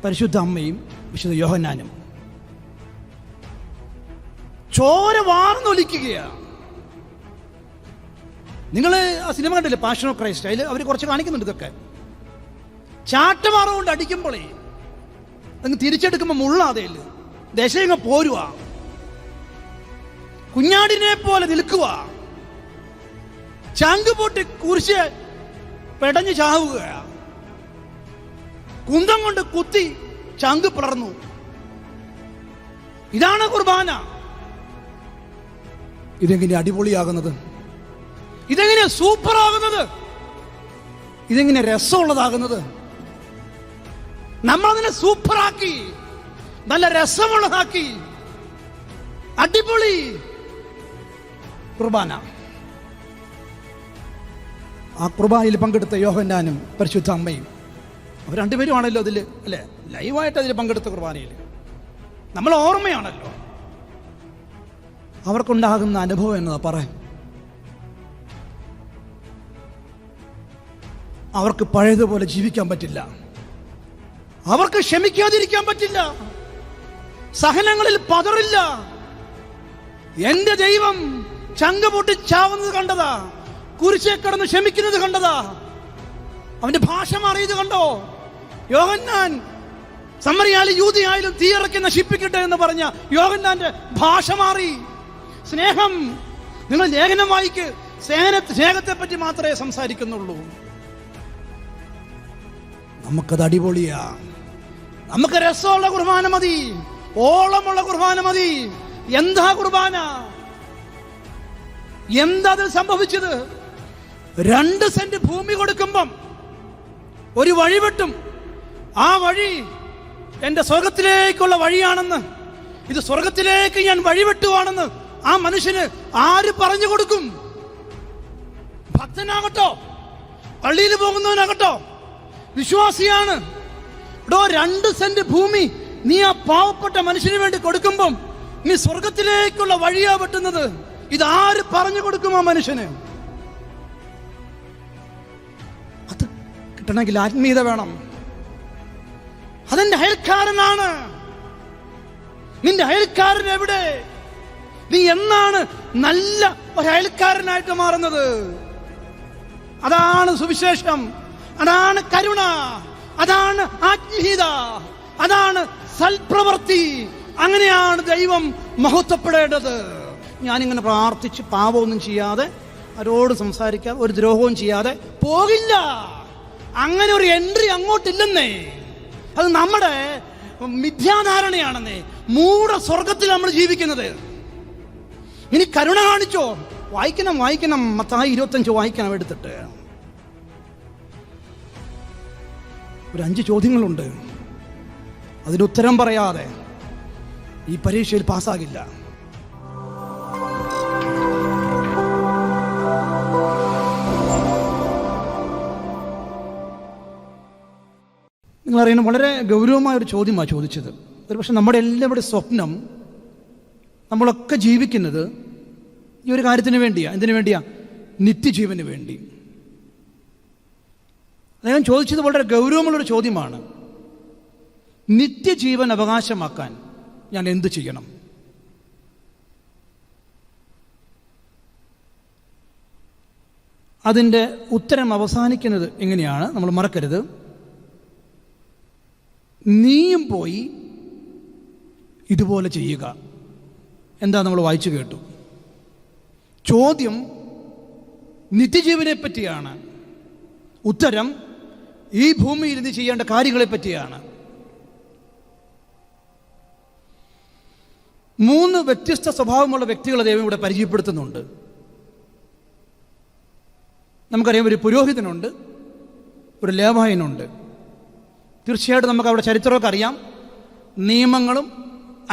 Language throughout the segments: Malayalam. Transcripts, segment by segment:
പരിശുദ്ധ അമ്മയും വിശുദ്ധ യോഹന്നാനും ചോര വാർന്നൊലിക്കുകയാണ്. നിങ്ങൾ ആ സിനിമ കണ്ടില്ലേ, പാഷൻ ഓഫ് ക്രൈസ്റ്റ്? അതിൽ അവർ കുറച്ച് കാണിക്കുന്നുണ്ട് ഇതൊക്കെ. ചാട്ടമാറ കൊണ്ട് അടിക്കുമ്പോഴേ അങ്ങ് തിരിച്ചെടുക്കുമ്പോൾ മുള്ളാതേൽ ദശയങ്ങ് പോരുക, കുഞ്ഞാടിനെ പോലെ നിൽക്കുക, ചങ്ക് പൊട്ടി കുരിശ് പെടഞ്ഞ് ചാവുക, കുന്തം കൊണ്ട് കുത്തി ചങ്ക് പിളർന്നു. ഇതാണ് കുർബാന. ഇതെങ്ങനെ അടിപൊളിയാകുന്നത്? ഇതെങ്ങനെ സൂപ്പറാകുന്നത്? ഇതെങ്ങനെ രസമുള്ളതാകുന്നത്? നമ്മളതിനെ സൂപ്പറാക്കി, നല്ല രസമുള്ളതാക്കി, അടിപൊളി കുർബാന. ആ കുർബാനയിൽ പങ്കെടുത്ത യോഹന്നാനും പരിശുദ്ധ അമ്മയും അവർ രണ്ടുപേരുമാണല്ലോ അതിൽ, അല്ലേ, ലൈവായിട്ട് അതിൽ പങ്കെടുത്ത കുർബാനയിൽ. നമ്മൾ ഓർമ്മയാണല്ലോ അവർക്കുണ്ടാകുന്ന അനുഭവം എന്നതാ പറയാം. അവർക്ക് പഴയതുപോലെ ജീവിക്കാൻ പറ്റില്ല, അവർക്ക് ക്ഷമിക്കാതിരിക്കാൻ പറ്റില്ല, സഹനങ്ങളിൽ പതറില്ല. എന്റെ ദൈവം ചങ്ക പൊട്ടി ചാവുന്നത് കണ്ടതാ, കുരിശെ കിടന്ന് ക്ഷമിക്കുന്നത് കണ്ടതാ, അവന്റെ ഭാഷ മാറിയത് കണ്ടോ? യോഹന്നാൻ സമറിയാലും യൂദയായാലും തീയിറക്കി നശിപ്പിക്കട്ടെ എന്ന് പറഞ്ഞ യോഹന്നാന്റെ ഭാഷ മാറി. സ്നേഹം, നിങ്ങൾ ലേഖനം വായിക്ക്, സ്നേഹത്തെ പറ്റി മാത്രമേ സംസാരിക്കുന്നുള്ളൂ. നമുക്കത് അടിപൊളിയാ, നമുക്ക് രസമുള്ള കുർബാന മതി, ഓളമുള്ള കുർബാന മതി. എന്താ കുർബാന? എന്താ അതിൽ സംഭവിച്ചത്? 2 സെന്റ് ഭൂമി കൊടുക്കുമ്പം ഒരു വഴി വെട്ടും. ആ വഴി എന്റെ സ്വർഗത്തിലേക്കുള്ള വഴിയാണെന്ന്, ഇത് സ്വർഗത്തിലേക്ക് ഞാൻ വഴിവെട്ടുവാണെന്ന് ആ മനുഷ്യന് ആര് പറഞ്ഞു കൊടുക്കും? ഭക്തനാകട്ടോ, പള്ളിയിൽ പോകുന്നവനാകട്ടോ, വിശ്വാസിയാണ്. 2 സെന്റ് ഭൂമി നീ ആ പാവപ്പെട്ട മനുഷ്യന് വേണ്ടി കൊടുക്കുമ്പം നീ സ്വർഗത്തിലേക്കുള്ള വഴിയാ വെട്ടുന്നത്. ഇതാര് പറഞ്ഞു കൊടുക്കും ആ മനുഷ്യന്? അത് കിട്ടണമെങ്കിൽ ആത്മീയത വേണം. അതെന്റെ അയൽക്കാരനാണ്. നിന്റെ അയൽക്കാരൻ എവിടെ? നീ എന്നാണ് നല്ല ഒരു അയൽക്കാരനായിട്ട് മാറുന്നത്? അതാണ് സുവിശേഷം, അതാണ് കരുണ, അതാണ് ആത്മീയത, അതാണ് സൽപ്രവൃത്തി. അങ്ങനെയാണ് ദൈവം മഹത്വപ്പെടേണ്ടത്. ഞാനിങ്ങനെ പ്രാർത്ഥിച്ച് പാപമൊന്നും ചെയ്യാതെ, ആരോട് സംസാരിക്കാതെ, ഒരു ദ്രോഹവും ചെയ്യാതെ പോകില്ല. അങ്ങനെ ഒരു എൻട്രി അങ്ങോട്ടില്ലെന്നേ. അത് നമ്മുടെ മിഥ്യാധാരണയാണെന്നേ. മൂഢ സ്വർഗത്തിൽ നമ്മൾ ജീവിക്കുന്നത്. ഇനി കരുണ കാണിച്ചോ? വായിക്കണം മത്തായി 25 വായിക്കണം എടുത്തിട്ട്. ഒരു 5 ചോദ്യങ്ങളുണ്ട്. അതിന് ഉത്തരം പറയാതെ ഈ പരീക്ഷയിൽ പാസ്സാകില്ല. നിങ്ങളറിയണം, വളരെ ഗൗരവമായ ഒരു ചോദ്യമാണ് ചോദിച്ചത്. ഒരു പക്ഷെ നമ്മുടെ എല്ലാവരുടെ സ്വപ്നം, നമ്മളൊക്കെ ജീവിക്കുന്നത് ഈ ഒരു കാര്യത്തിന് വേണ്ടിയാ. എന്തിനു വേണ്ടിയാ? നിത്യജീവന് വേണ്ടി. അദ്ദേഹം ചോദിച്ചത് വളരെ ഗൗരവമുള്ളൊരു ചോദ്യമാണ്. നിത്യജീവൻ അവകാശമാക്കാൻ ഞാൻ എന്ത് ചെയ്യണം? അതിൻ്റെ ഉത്തരം അവസാനിക്കുന്നത് എങ്ങനെയാണ്? നമ്മൾ മറക്കരുത്. നീയും പോയി ഇതുപോലെ ചെയ്യുക. എന്താ നമ്മൾ വായിച്ചു കേട്ടു. ചോദ്യം നിത്യജീവനെ പറ്റിയാണ്, ഉത്തരം ഈ ഭൂമിയിൽ നീ ചെയ്യേണ്ട കാര്യങ്ങളെ പറ്റിയാണ്. 3 വ്യത്യസ്ത സ്വഭാവമുള്ള വ്യക്തികളെ ദൈവം ഇവിടെ പരിചയപ്പെടുത്തുന്നുണ്ട്. നമുക്കറിയാം, ഒരു പുരോഹിതനുണ്ട്, ഒരു ലേവായനുണ്ട്. തീർച്ചയായിട്ടും നമുക്ക് അവിടെ ചരിത്രമൊക്കെ അറിയാം. നിയമങ്ങളും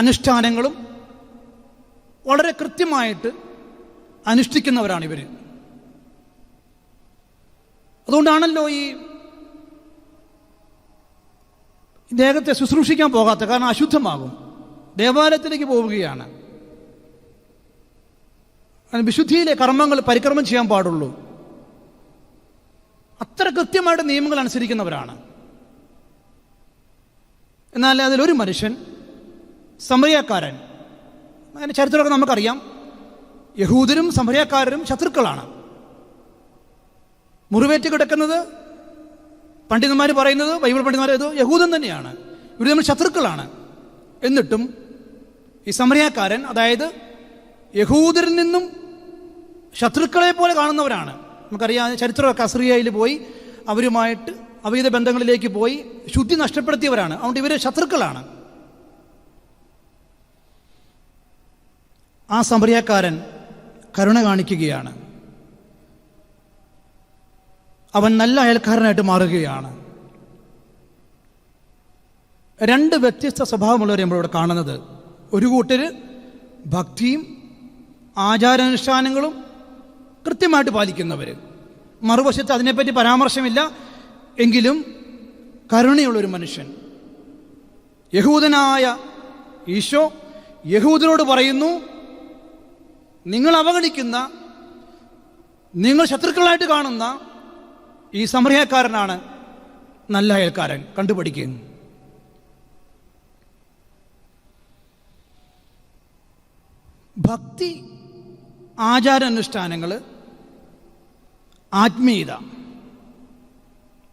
അനുഷ്ഠാനങ്ങളും വളരെ കൃത്യമായിട്ട് അനുഷ്ഠിക്കുന്നവരാണ് ഇവർ. അതുകൊണ്ടാണല്ലോ ഈ ദേഹത്തെ ശുശ്രൂഷിക്കാൻ പോകാത്ത, കാരണം അശുദ്ധമാകും. ദേവാലയത്തിലേക്ക് പോവുകയാണ്. വിശുദ്ധിയിലെ കർമ്മങ്ങൾ പരിക്രമം ചെയ്യാൻ പാടുള്ളൂ. അത്ര കൃത്യമായിട്ട് നിയമങ്ങൾ അനുസരിക്കുന്നവരാണ്. എന്നാൽ അതിലൊരു മനുഷ്യൻ, സമറിയാക്കാരൻ, അതിൻ്റെ ചരിത്രമൊക്കെ നമുക്കറിയാം. യഹൂദരും സമറിയാക്കാരും ശത്രുക്കളാണ്. മുറിവേറ്റ് കിടക്കുന്നത് പണ്ഡിതന്മാർ പറയുന്നത്, ബൈബിൾ പണ്ഡിതന്മാർ ഇത് യഹൂദൻ തന്നെയാണ്. ഇവർ തമ്മിൽ ശത്രുക്കളാണ്. എന്നിട്ടും ഈ സമറിയാക്കാരൻ, അതായത് യഹൂദരിൽ നിന്നും ശത്രുക്കളെ പോലെ കാണുന്നവരാണ്. നമുക്കറിയാം ചരിത്രമൊക്കെ അസ്രിയയിൽ പോയി അവരുമായിട്ട് അവൈധ ബന്ധങ്ങളിലേക്ക് പോയി ശുദ്ധി നഷ്ടപ്പെടുത്തിയവരാണ്. അതുകൊണ്ട് ഇവർ ശത്രുക്കളാണ്. ആ സമറിയാക്കാരൻ കരുണ കാണിക്കുകയാണ്. അവൻ നല്ല അയൽക്കാരനായിട്ട് മാറുകയാണ്. രണ്ട് വ്യത്യസ്ത സ്വഭാവമുള്ളവരെ നമ്മളിവിടെ കാണുന്നത്. ഒരു കൂട്ടര് ഭക്തിയും ആചാരാനുഷ്ഠാനങ്ങളും കൃത്യമായിട്ട് പാലിക്കുന്നവർ, മറുവശത്ത് അതിനെപ്പറ്റി പരാമർശമില്ല എങ്കിലും കരുണയുള്ളൊരു മനുഷ്യൻ. യഹൂദനായ ഈശോ യഹൂദരോട് പറയുന്നു, നിങ്ങൾ അവഗണിക്കുന്ന, നിങ്ങൾ ശത്രുക്കളായിട്ട് കാണുന്ന ഈ സമറിയാക്കാരനാണ് നല്ല അയൽക്കാരൻ, കണ്ടുപിടിക്കുന്നു. ഭക്തി, ആചാരാനുഷ്ഠാനങ്ങൾ, ആത്മീയത,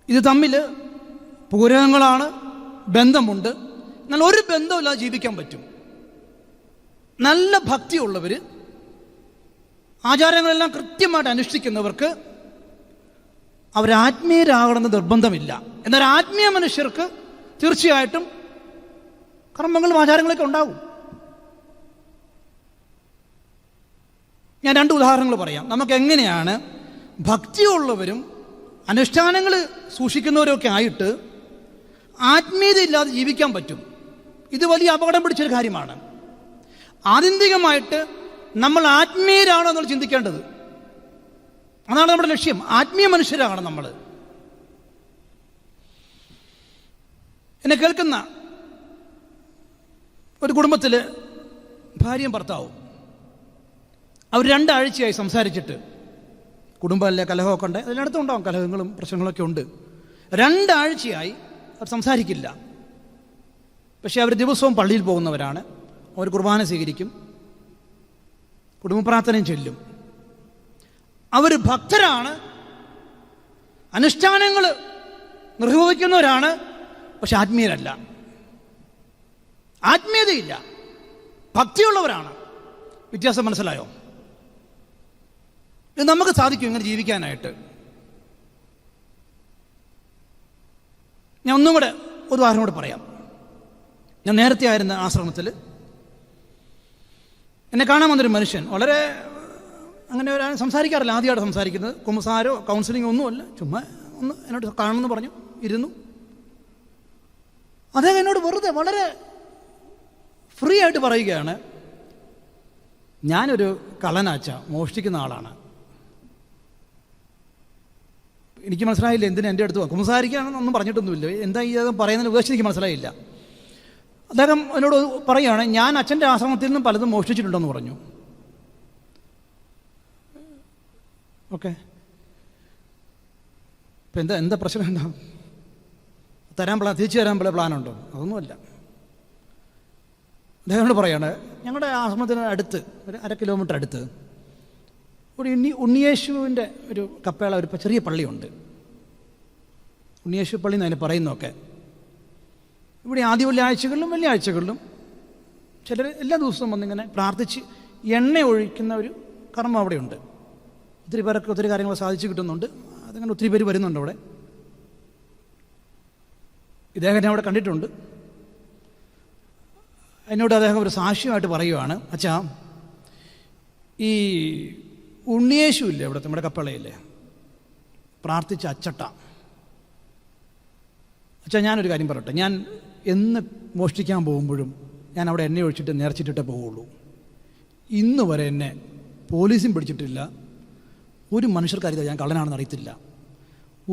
ഇത് തമ്മിൽ പൂരകങ്ങളാണ്, ബന്ധമുണ്ട്. എന്നാൽ ഒരു ബന്ധമില്ലാതെ ജീവിക്കാൻ പറ്റും. നല്ല ഭക്തിയുള്ളവർ, ആചാരങ്ങളെല്ലാം കൃത്യമായിട്ട് അനുഷ്ഠിക്കുന്നവർക്ക് അവരാത്മീയരാകണമെന്ന് നിർബന്ധമില്ല. എന്നാൽ ആത്മീയ മനുഷ്യർക്ക് തീർച്ചയായിട്ടും കർമ്മങ്ങളും ആചാരങ്ങളൊക്കെ ഉണ്ടാവും. ഞാൻ രണ്ട് ഉദാഹരണങ്ങൾ പറയാം. നമുക്ക് എങ്ങനെയാണ് ഭക്തിയുള്ളവരും അനുഷ്ഠാനങ്ങൾ സൂക്ഷിക്കുന്നവരൊക്കെ ആയിട്ട് ആത്മീയത ഇല്ലാതെ ജീവിക്കാൻ പറ്റും. ഇത് വലിയ അപകടം പിടിച്ചൊരു കാര്യമാണ്. ആത്യന്തികമായിട്ട് നമ്മൾ ആത്മീയരാണോ എന്നുള്ള ചിന്തിക്കേണ്ടത്. അതാണ് നമ്മുടെ ലക്ഷ്യം. ആത്മീയ മനുഷ്യരാണ് നമ്മൾ. എന്നെ കേൾക്കുന്ന ഒരു കുടുംബത്തിൽ ഭാര്യയും ഭർത്താവും, അവർ 2 ആഴ്ചയായി സംസാരിച്ചിട്ട്, കുടുംബമല്ലേ, കലഹമൊക്കെ ഉണ്ട്, അതിനടുത്തും ഉണ്ടാവും കലഹങ്ങളും പ്രശ്നങ്ങളൊക്കെ ഉണ്ട്. 2 ആഴ്ചയായി അവർ സംസാരിക്കില്ല. പക്ഷെ അവർ ദിവസവും പള്ളിയിൽ പോകുന്നവരാണ്. അവർ കുർബാന സ്വീകരിക്കും, കുടുംബ പ്രാർത്ഥനയും ചൊല്ലും. അവർ ഭക്തരാണ്, അനുഷ്ഠാനങ്ങൾ നിർവഹിക്കുന്നവരാണ്. പക്ഷെ ആത്മീയരല്ല, ആത്മീയതയില്ല, ഭക്തിയുള്ളവരാണ്. വ്യത്യാസം മനസ്സിലായോ? ഇത് നമുക്ക് സാധിക്കും ഇങ്ങനെ ജീവിക്കാനായിട്ട്. ഞാൻ ഒന്നും കൂടെ ഒരു ഉദാഹരണം കൂടെ പറയാം. ഞാൻ നേരത്തെ ആയിരുന്ന ആശ്രമത്തിൽ എന്നെ കാണാൻ വന്നൊരു മനുഷ്യൻ, വളരെ അങ്ങനെ സംസാരിക്കാറില്ല, ആദ്യമായിട്ട് സംസാരിക്കുന്നത്. കുമ്പസാരോ കൗൺസിലിംഗ് ഒന്നുമല്ല, ചുമ്മാ ഒന്ന് എന്നോട് കാണണമെന്ന് പറഞ്ഞു, ഇരുന്നു. അദ്ദേഹം എന്നോട് വെറുതെ വളരെ ഫ്രീ ആയിട്ട് പറയുകയാണ്, ഞാനൊരു കള്ളനാച്ച, മോഷ്ടിക്കുന്ന ആളാണ്. എനിക്ക് മനസ്സിലായില്ല എന്തിനാ എൻ്റെ അടുത്ത് കുമ്പസാരിക്കാനൊന്നും പറഞ്ഞിട്ടൊന്നുമില്ല. എന്താ ഈ പറയുന്നതിന് ഉദ്ദേശം എനിക്ക് മനസ്സിലായില്ല. അദ്ദേഹം എന്നോട് പറയുകയാണ്, ഞാൻ അച്ഛൻ്റെ ആശ്രമത്തിൽ നിന്നും പലതും മോഷ്ടിച്ചിട്ടുണ്ടെന്ന് പറഞ്ഞു. ഓക്കെ, ഇപ്പം എന്താ പ്രശ്നം? എന്താ തിരിച്ചു തരാൻ പ്ലാനുണ്ടോ? അതൊന്നുമല്ല. അദ്ദേഹത്തോട് പറയാണ്, ഞങ്ങളുടെ ആശ്രമത്തിന് അടുത്ത് ഒരു 1/2 കിലോമീറ്റർ അടുത്ത് ഒരു ഉണ്ണിയേശുവിൻ്റെ ഒരു കപ്പേള, ഒരു ചെറിയ പള്ളിയുണ്ട്. ഉണ്ണിയേശു പള്ളി എന്ന് അതിനെ പറയുന്നതൊക്കെ. ഇവിടെ ആദ്യ വെള്ളിയാഴ്ചകളിലും വെള്ളിയാഴ്ചകളിലും ചിലർ എല്ലാ ദിവസവും വന്നിങ്ങനെ പ്രാർത്ഥിച്ച് എണ്ണ ഒഴിക്കുന്ന ഒരു കർമ്മം അവിടെയുണ്ട്. ഒത്തിരി പേർക്ക് ഒത്തിരി കാര്യങ്ങൾ സാധിച്ചു കിട്ടുന്നുണ്ട്. അതങ്ങനെ ഒത്തിരി പേര് വരുന്നുണ്ട് അവിടെ. ഇദ്ദേഹം അവിടെ കണ്ടിട്ടുണ്ട്. എന്നോട് അദ്ദേഹം ഒരു സാക്ഷ്യമായിട്ട് പറയുവാണ്, അച്ഛാ, ഈ ഉണ്ണിയേശു ഇല്ലേ ഇവിടുത്തെ നമ്മുടെ കപ്പളയില്ലേ, പ്രാർത്ഥിച്ച അച്ചട്ട. അച്ഛാ, ഞാനൊരു കാര്യം പറയട്ടെ, ഞാൻ എന്ന് മോഷ്ടിക്കാൻ പോകുമ്പോഴും ഞാൻ അവിടെ എണ്ണ ഒഴിച്ചിട്ട് നേർച്ചിട്ടിട്ടേ പോവുള്ളൂ. ഇന്ന് വരെ എന്നെ പോലീസും പിടിച്ചിട്ടില്ല, ഒരു മനുഷ്യർക്കറിയില്ല ഞാൻ കള്ളനാണെന്ന് അറിയത്തില്ല.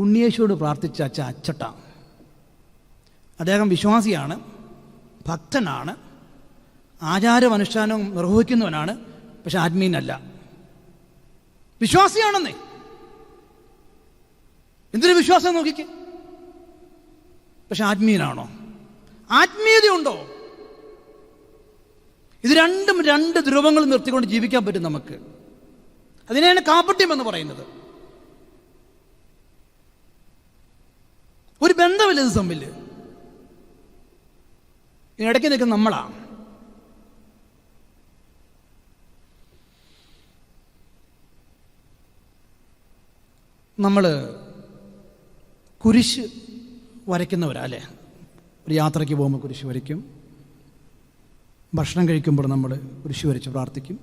ഉണ്ണിയേശുവോട് പ്രാർത്ഥിച്ച അച്ചട്ട. അദ്ദേഹം വിശ്വാസിയാണ്, ഭക്തനാണ്, ആചാരം അനുഷ്ഠാനവും നിർവഹിക്കുന്നവനാണ്. പക്ഷെ ആത്മീയനല്ല. വിശ്വാസിയാണെന്നേ, എന്തൊരു വിശ്വാസം നോക്കിക്ക്. പക്ഷെ ആത്മീയനാണോ? ആത്മീയതയുണ്ടോ? ഇത് രണ്ടും രണ്ട് ധ്രുവങ്ങൾ നിർത്തിക്കൊണ്ട് ജീവിക്കാൻ പറ്റും നമുക്ക്. അതിനെയാണ് കാപട്യം എന്ന് പറയുന്നത്. ഒരു ബന്ധമില്ല ഇത് തമ്മിൽ. ഇതിനിടയ്ക്ക് നിൽക്കുന്ന നമ്മളാ. നമ്മൾ കുരിശ് വരയ്ക്കുന്നവരാ അല്ലേ? ഒരു യാത്രയ്ക്ക് പോകുമ്പോൾ കുരിശ് വരയ്ക്കും. ഭക്ഷണം കഴിക്കുമ്പോൾ നമ്മൾ കുരിശ് വരച്ച് പ്രാർത്ഥിക്കും.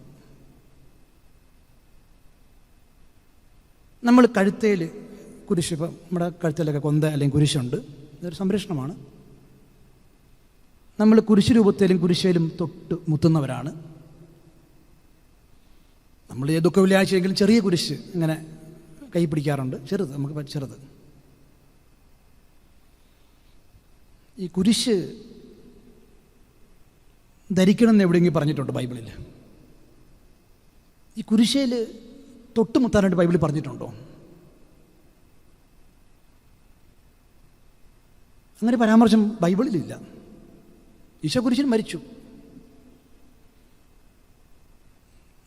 നമ്മൾ കഴുത്തേൽ കുരിശ്, ഇപ്പം നമ്മുടെ കഴുത്തിലൊക്കെ കൊന്ത അല്ലെങ്കിൽ കുരിശുണ്ട്, ഇതൊരു സംരക്ഷണമാണ്. നമ്മൾ കുരിശ് രൂപത്തിലും കുരിശയിലും തൊട്ട് മുത്തുന്നവരാണ്. നമ്മൾ ഏതൊക്കെ വെള്ളിയാഴ്ചയെങ്കിലും ചെറിയ കുരിശ് ഇങ്ങനെ കൈ പിടിക്കാറുണ്ട്, ചെറുത്, നമുക്ക് ചെറുത്. ഈ കുരിശ് ധരിക്കണം എന്ന് എവിടെയെങ്കിലും പറഞ്ഞിട്ടുണ്ട് ബൈബിളിൽ? ഈ കുരിശയിൽ തൊട്ടുമുത്താനായിട്ട് ബൈബിളിൽ പറഞ്ഞിട്ടുണ്ടോ? അങ്ങനെ പരാമർശം ബൈബിളിലില്ല. ഈശോ കുരിശിൽ മരിച്ചു.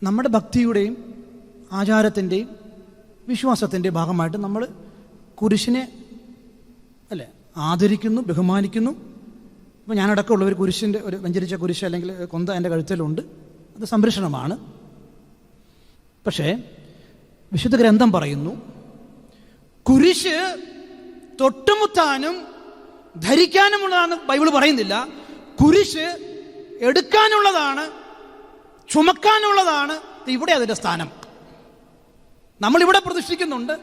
നമ്മുടെ ഭക്തിയുടെയും ആചാരത്തിൻ്റെയും വിശ്വാസത്തിൻ്റെയും ഭാഗമായിട്ട് നമ്മൾ കുരിശിനെ അല്ലേ ആദരിക്കുന്നു, ബഹുമാനിക്കുന്നു. അപ്പോൾ ഞാനടക്കമുള്ള ഒരു കുരിശിൻ്റെ ഒരു വെഞ്ചരിച്ച കുരിശ് അല്ലെങ്കിൽ കൊന്ത എൻ്റെ കഴുത്തിലുണ്ട്. അത് സംരക്ഷണമാണ്. പക്ഷേ വിശുദ്ധ ഗ്രന്ഥം പറയുന്നു, കുരിശ് തൊട്ടുമുത്താനും ധരിക്കാനുമുള്ളതാണ് ബൈബിൾ പറയുന്നില്ല. കുരിശ് എടുക്കാനുള്ളതാണ്, ചുമക്കാനുള്ളതാണ്. ഇവിടെ അതിൻ്റെ സ്ഥാനം. നമ്മളിവിടെ പ്രതിഷ്ഠിക്കുന്നുണ്ട്,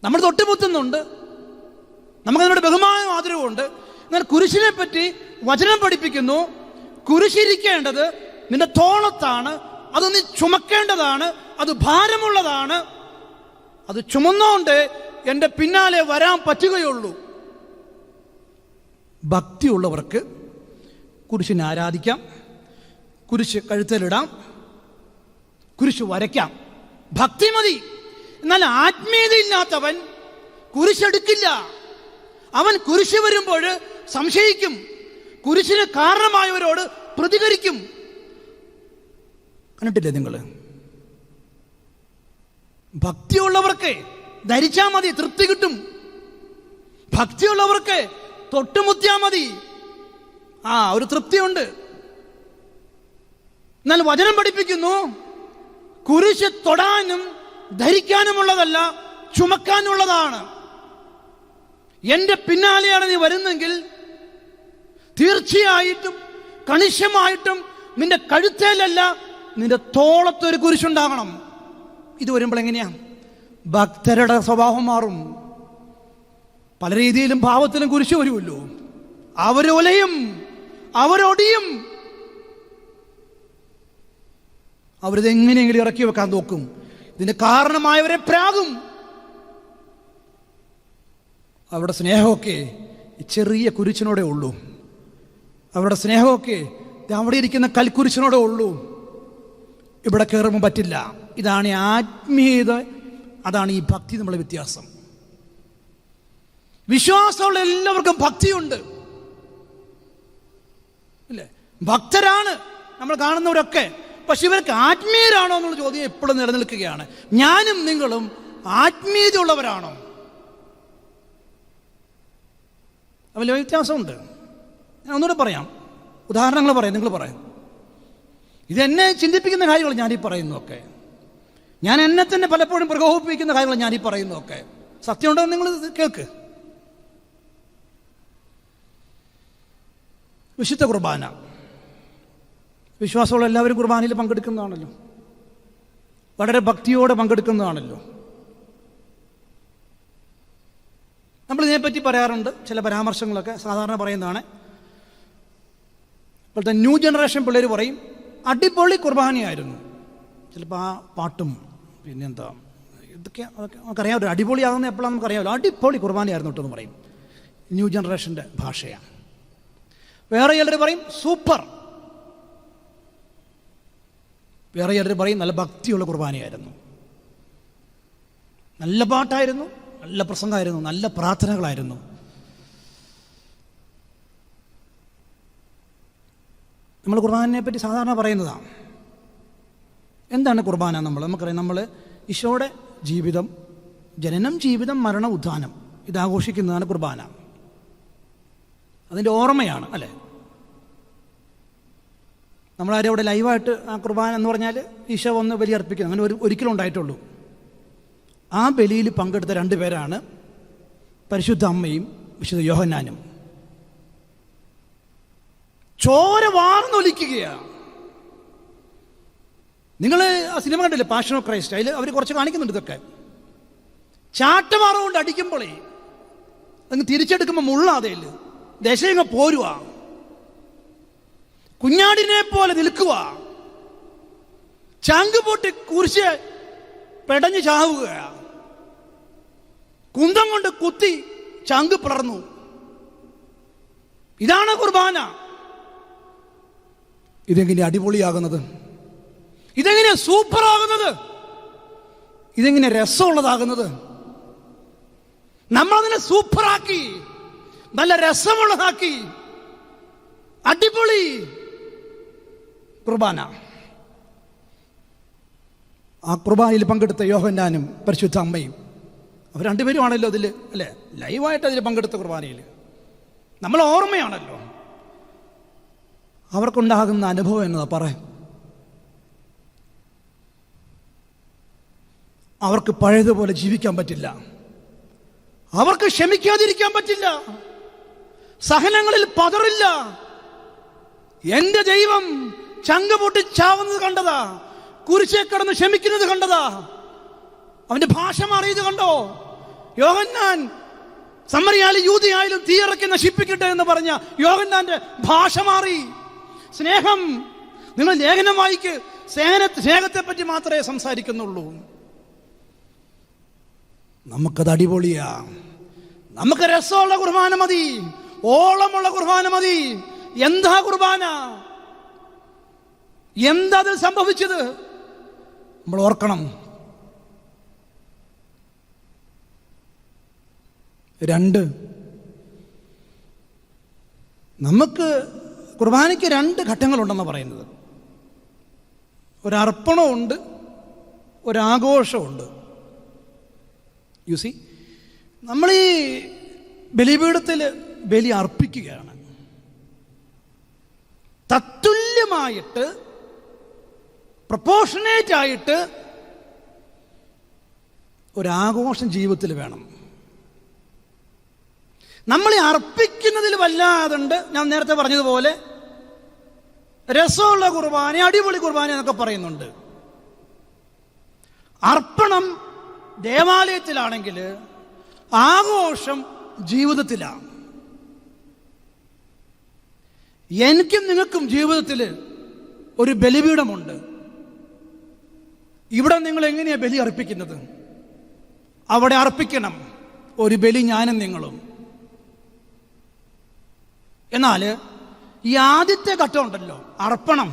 നമ്മൾ തൊട്ടുമുത്തുന്നുണ്ട്, നമുക്കതിനോട് ബഹുമാനവും ആദരവുമുണ്ട്. എന്നാൽ കുരിശിനെ പറ്റി വചനം പഠിപ്പിക്കുന്നു, കുരിശിരിക്കേണ്ടത് നിന്റെ തോളത്താണ്, അത് നീ ചുമക്കേണ്ടതാണ്, അത് ഭാരമുള്ളതാണ്, അത് ചുമന്നുകൊണ്ട് എൻ്റെ പിന്നാലെ വരാൻ പറ്റുകയുള്ളൂ. ഭക്തിയുള്ളവർക്ക് കുരിശിനെ ആരാധിക്കാം, കുരിശ് കഴുത്തിലിടാം, കുരിശ് വരയ്ക്കാം. ഭക്തി മതി. എന്നാൽ ആത്മീയതയില്ലാത്തവൻ കുരിശെടുക്കില്ല. അവൻ കുരിശ് വരുമ്പോൾ സംശയിക്കും, കുരിശിന് കാരണമായവരോട് പ്രതികരിക്കും. കണ്ടിട്ടില്ലേ നിങ്ങൾ? ഭക്തിയുള്ളവർക്ക് ധരിച്ചാ മതി, തൃപ്തി കിട്ടും. ഭക്തിയുള്ളവർക്ക് തൊട്ടുമുത്തിയാ മതി, ഒരു തൃപ്തിയുണ്ട്. എന്നാൽ വചനം പഠിപ്പിക്കുന്നു, കുരിശ് തൊടാനും ധരിക്കാനുമുള്ളതല്ല, ചുമക്കാനുള്ളതാണ്. എൻ്റെ പിന്നാലെയാണ് നീ വരുന്നെങ്കിൽ തീർച്ചയായിട്ടും കണിശമായിട്ടും നിന്റെ കഴുത്തേലല്ല, നിന്റെ തോളത്തൊരു കുരിശുണ്ടാകണം. ഇത് വരുമ്പോൾ എങ്ങനെയാ? ഭക്തരുടെ സ്വഭാവം മാറും. പല രീതിയിലും ഭാവത്തിലും കുരിശ് വരുമല്ലോ. അവരൊലയും, അവരൊടിയും, അവരിതെങ്ങനെയെങ്കിലും ഇറക്കി വെക്കാൻ നോക്കും. ഇതിന് കാരണമായവരെ പ്രാകും. അവരുടെ സ്നേഹമൊക്കെ ചെറിയ കുരിശിനോടെ ഉള്ളൂ. അവരുടെ സ്നേഹമൊക്കെ അവിടെ ഇരിക്കുന്ന കൽക്കുരിശിനോടെ ഉള്ളൂ. ഇവിടെ കയറുമ്പോൾ പറ്റില്ല. ഇതാണ് ആത്മീയത, അതാണ് ഈ ഭക്തി നമ്മളെ വ്യത്യാസം. വിശ്വാസമുള്ള എല്ലാവർക്കും ഭക്തിയുണ്ട് ഇല്ലേ? ഭക്തരാണ് നമ്മൾ കാണുന്നവരൊക്കെ. പക്ഷെ ഇവർക്ക് ആത്മീയരാണോ എന്നുള്ള ചോദ്യം എപ്പോഴും നിലനിൽക്കുകയാണ്. ഞാനും നിങ്ങളും ആത്മീയതയുള്ളവരാണോ? വലിയ വ്യത്യാസമുണ്ട്. ഞാൻ ഒന്നുകൂടെ പറയാം, ഉദാഹരണങ്ങൾ പറയാം, നിങ്ങൾ പറയാം. ഇതെന്നെ ചിന്തിപ്പിക്കുന്ന കാര്യങ്ങൾ ഞാനീ പറയുന്നതൊക്കെ, ഞാൻ എന്നെ തന്നെ പലപ്പോഴും പ്രകോപിപ്പിക്കുന്ന കാര്യങ്ങൾ ഞാനീ പറയുന്നതൊക്കെ. സത്യമുണ്ടോ നിങ്ങൾ കേൾക്ക്. വിശുദ്ധ കുർബാന, വിശ്വാസമുള്ള എല്ലാവരും കുർബാനയിൽ പങ്കെടുക്കുന്നതാണല്ലോ, വളരെ ഭക്തിയോടെ പങ്കെടുക്കുന്നതാണല്ലോ. നമ്മളിതിനെപ്പറ്റി പറയാറുണ്ട്, ചില പരാമർശങ്ങളൊക്കെ സാധാരണ പറയുന്നതാണ്. ഇപ്പോഴത്തെ ന്യൂ ജനറേഷൻ പിള്ളേർ പറയും അടിപൊളി കുർബാനയായിരുന്നു. ചിലപ്പോൾ ആ പാട്ടും പിന്നെന്താ ഇതൊക്കെ നമുക്കറിയാം. ഒരു അടിപൊളിയാകുന്ന എപ്പോഴാണ് നമുക്കറിയാമല്ലോ. അടിപൊളി കുർബാനയായിരുന്നു കേട്ടോ എന്ന് പറയും. ന്യൂ ജനറേഷൻ്റെ ഭാഷയാണ്. വേറെ ചിലർ പറയും സൂപ്പർ. വേറെ ചിലർ പറയും നല്ല ഭക്തിയുള്ള കുർബാനയായിരുന്നു, നല്ല പാട്ടായിരുന്നു, നല്ല പ്രസംഗമായിരുന്നു, നല്ല പ്രാർത്ഥനകളായിരുന്നു. നമ്മൾ കുർബാനയെ പറ്റി സാധാരണ പറയുന്നതാണ്. എന്താണ് കുർബാന? നമുക്കറിയാം, നമ്മൾ ഈശോയുടെ ജീവിതം, ജനനം, ജീവിതം, മരണം, ഉത്ഥാനം ഇതാഘോഷിക്കുന്നതാണ് കുർബാന. അതിൻ്റെ ഓർമ്മയാണ്, അല്ലേ? നമ്മളാരും അവിടെ ലൈവായിട്ട് ആ കുർബാന എന്ന് പറഞ്ഞാൽ ഈശോ വന്ന് ബലി അർപ്പിക്കുന്നത് അങ്ങനെ ഒരിക്കലും ഉണ്ടായിട്ടുള്ളൂ. ആ ബലിയിൽ പങ്കെടുത്ത 2 പേരാണ് പരിശുദ്ധ അമ്മയും വിശുദ്ധ യോഹന്നാനും. ചോര വാർന്നൊലിക്കുകയാണ്. നിങ്ങൾ ആ സിനിമ കണ്ടില്ലേ, പാഷൻ ഓഫ് ക്രൈസ്റ്റ്? അതിൽ അവർ കുറച്ച് കാണിക്കുന്നുണ്ട് ഇതൊക്കെ. ചാട്ടമാറുകൊണ്ട് അടിക്കുമ്പോഴേ അങ്ങ് തിരിച്ചെടുക്കുമ്പോൾ മുള്ളാതെ ദശയങ്ങ് പോരുക, കുഞ്ഞാടിനെ പോലെ നിൽക്കുക, ചങ്ക് പൊട്ടി കുരിശ് പെടഞ്ഞ് ചാവുക, കുന്തം കൊണ്ട് കുത്തി ചങ്ക് പിളർന്നു. ഇതാണ് കുർബാന. ഇതെങ്ങനെ അടിപൊളിയാകുന്നത്? ഇതെങ്ങനെ സൂപ്പറാകുന്നത്? ഇതെങ്ങനെ രസമുള്ളതാകുന്നത്? നമ്മളതിനെ സൂപ്പറാക്കി, നല്ല രസമുള്ളതാക്കി, അടിപൊളി കുർബാന. ആ കുർബാനയിൽ പങ്കെടുത്ത യോഹന്നാനും പരിശുദ്ധ അമ്മയും അവർ 2 പേരുമാണല്ലോ അതിൽ, അല്ലേ? ലൈവായിട്ട് അതിൽ പങ്കെടുത്ത കുർബാനയിൽ നമ്മൾ ഓർമ്മയാണല്ലോ. അവർക്കുണ്ടാകുന്ന അനുഭവം എന്നതാ പറയാം. അവർക്ക് പഴയതുപോലെ ജീവിക്കാൻ പറ്റില്ല. അവർക്ക് ക്ഷമിക്കാതിരിക്കാൻ പറ്റില്ല. സഹനങ്ങളിൽ പതറില്ല. എന്റെ ദൈവം ചങ്ക് പൊട്ടി ചാവുന്നത് കണ്ടതാ, കുരിശേ കിടന്ന് ക്ഷമിക്കുന്നത് കണ്ടതാ, അവന്റെ ഭാഷ മാറിയത് കണ്ടോ? യോഹന്നാൻ സമറിയായാലും യൂദയായാലും തീയിറക്കി നശിപ്പിക്കട്ടെ എന്ന് പറഞ്ഞ യോഹന്നാന്റെ ഭാഷ മാറി. സ്നേഹം, നിങ്ങൾ ലേഖനം വായിക്ക്, സ്നേഹത്തെ പറ്റി മാത്രമേ സംസാരിക്കുന്നുള്ളൂ. നമുക്കത് അടിപൊളിയാ. നമുക്ക് രസമുള്ള കുർബാന മതി, ഓളമുള്ള കുർബാന മതി. എന്താ കുർബാന? എന്താ അതിൽ സംഭവിച്ചത്? നമ്മൾ ഓർക്കണം. 2, നമുക്ക് കുർബാനയ്ക്ക് 2 ഘട്ടങ്ങളുണ്ടെന്ന് പറയുന്നത്. ഒരർപ്പണമുണ്ട്, ഒരാഘോഷമുണ്ട്. യു സി, നമ്മൾ ഈ ബലിപീഠത്തിൽ ബലി അർപ്പിക്കുകയാണ്. തത്തുല്യമായിട്ട്, പ്രൊപ്പോർഷനേറ്റ് ആയിട്ട് ഒരാഘോഷം ജീവിതത്തിൽ വേണം. നമ്മളെ അർപ്പിക്കുന്നതിൽ വല്ലാതുണ്ട്. ഞാൻ നേരത്തെ പറഞ്ഞതുപോലെ രസമുള്ള കുർബാന, അടിപൊളി കുർബാന എന്നൊക്കെ പറയുന്നുണ്ട്. അർപ്പണം ദേവാലയത്തിലാണെങ്കിൽ ആഘോഷം ജീവിതത്തിലാണ്. എനിക്കും നിങ്ങൾക്കും ജീവിതത്തിൽ ഒരു ബലിപീഠമുണ്ട്. ഇവിടെ നിങ്ങൾ എങ്ങനെയാ ബലി അർപ്പിക്കുന്നത്? അവിടെ അർപ്പിക്കണം ഒരു ബലി ഞാനും നിങ്ങളും. എന്നാൽ ഈ ആദ്യത്തെ ഘട്ടം ഉണ്ടല്ലോ, അർപ്പണം,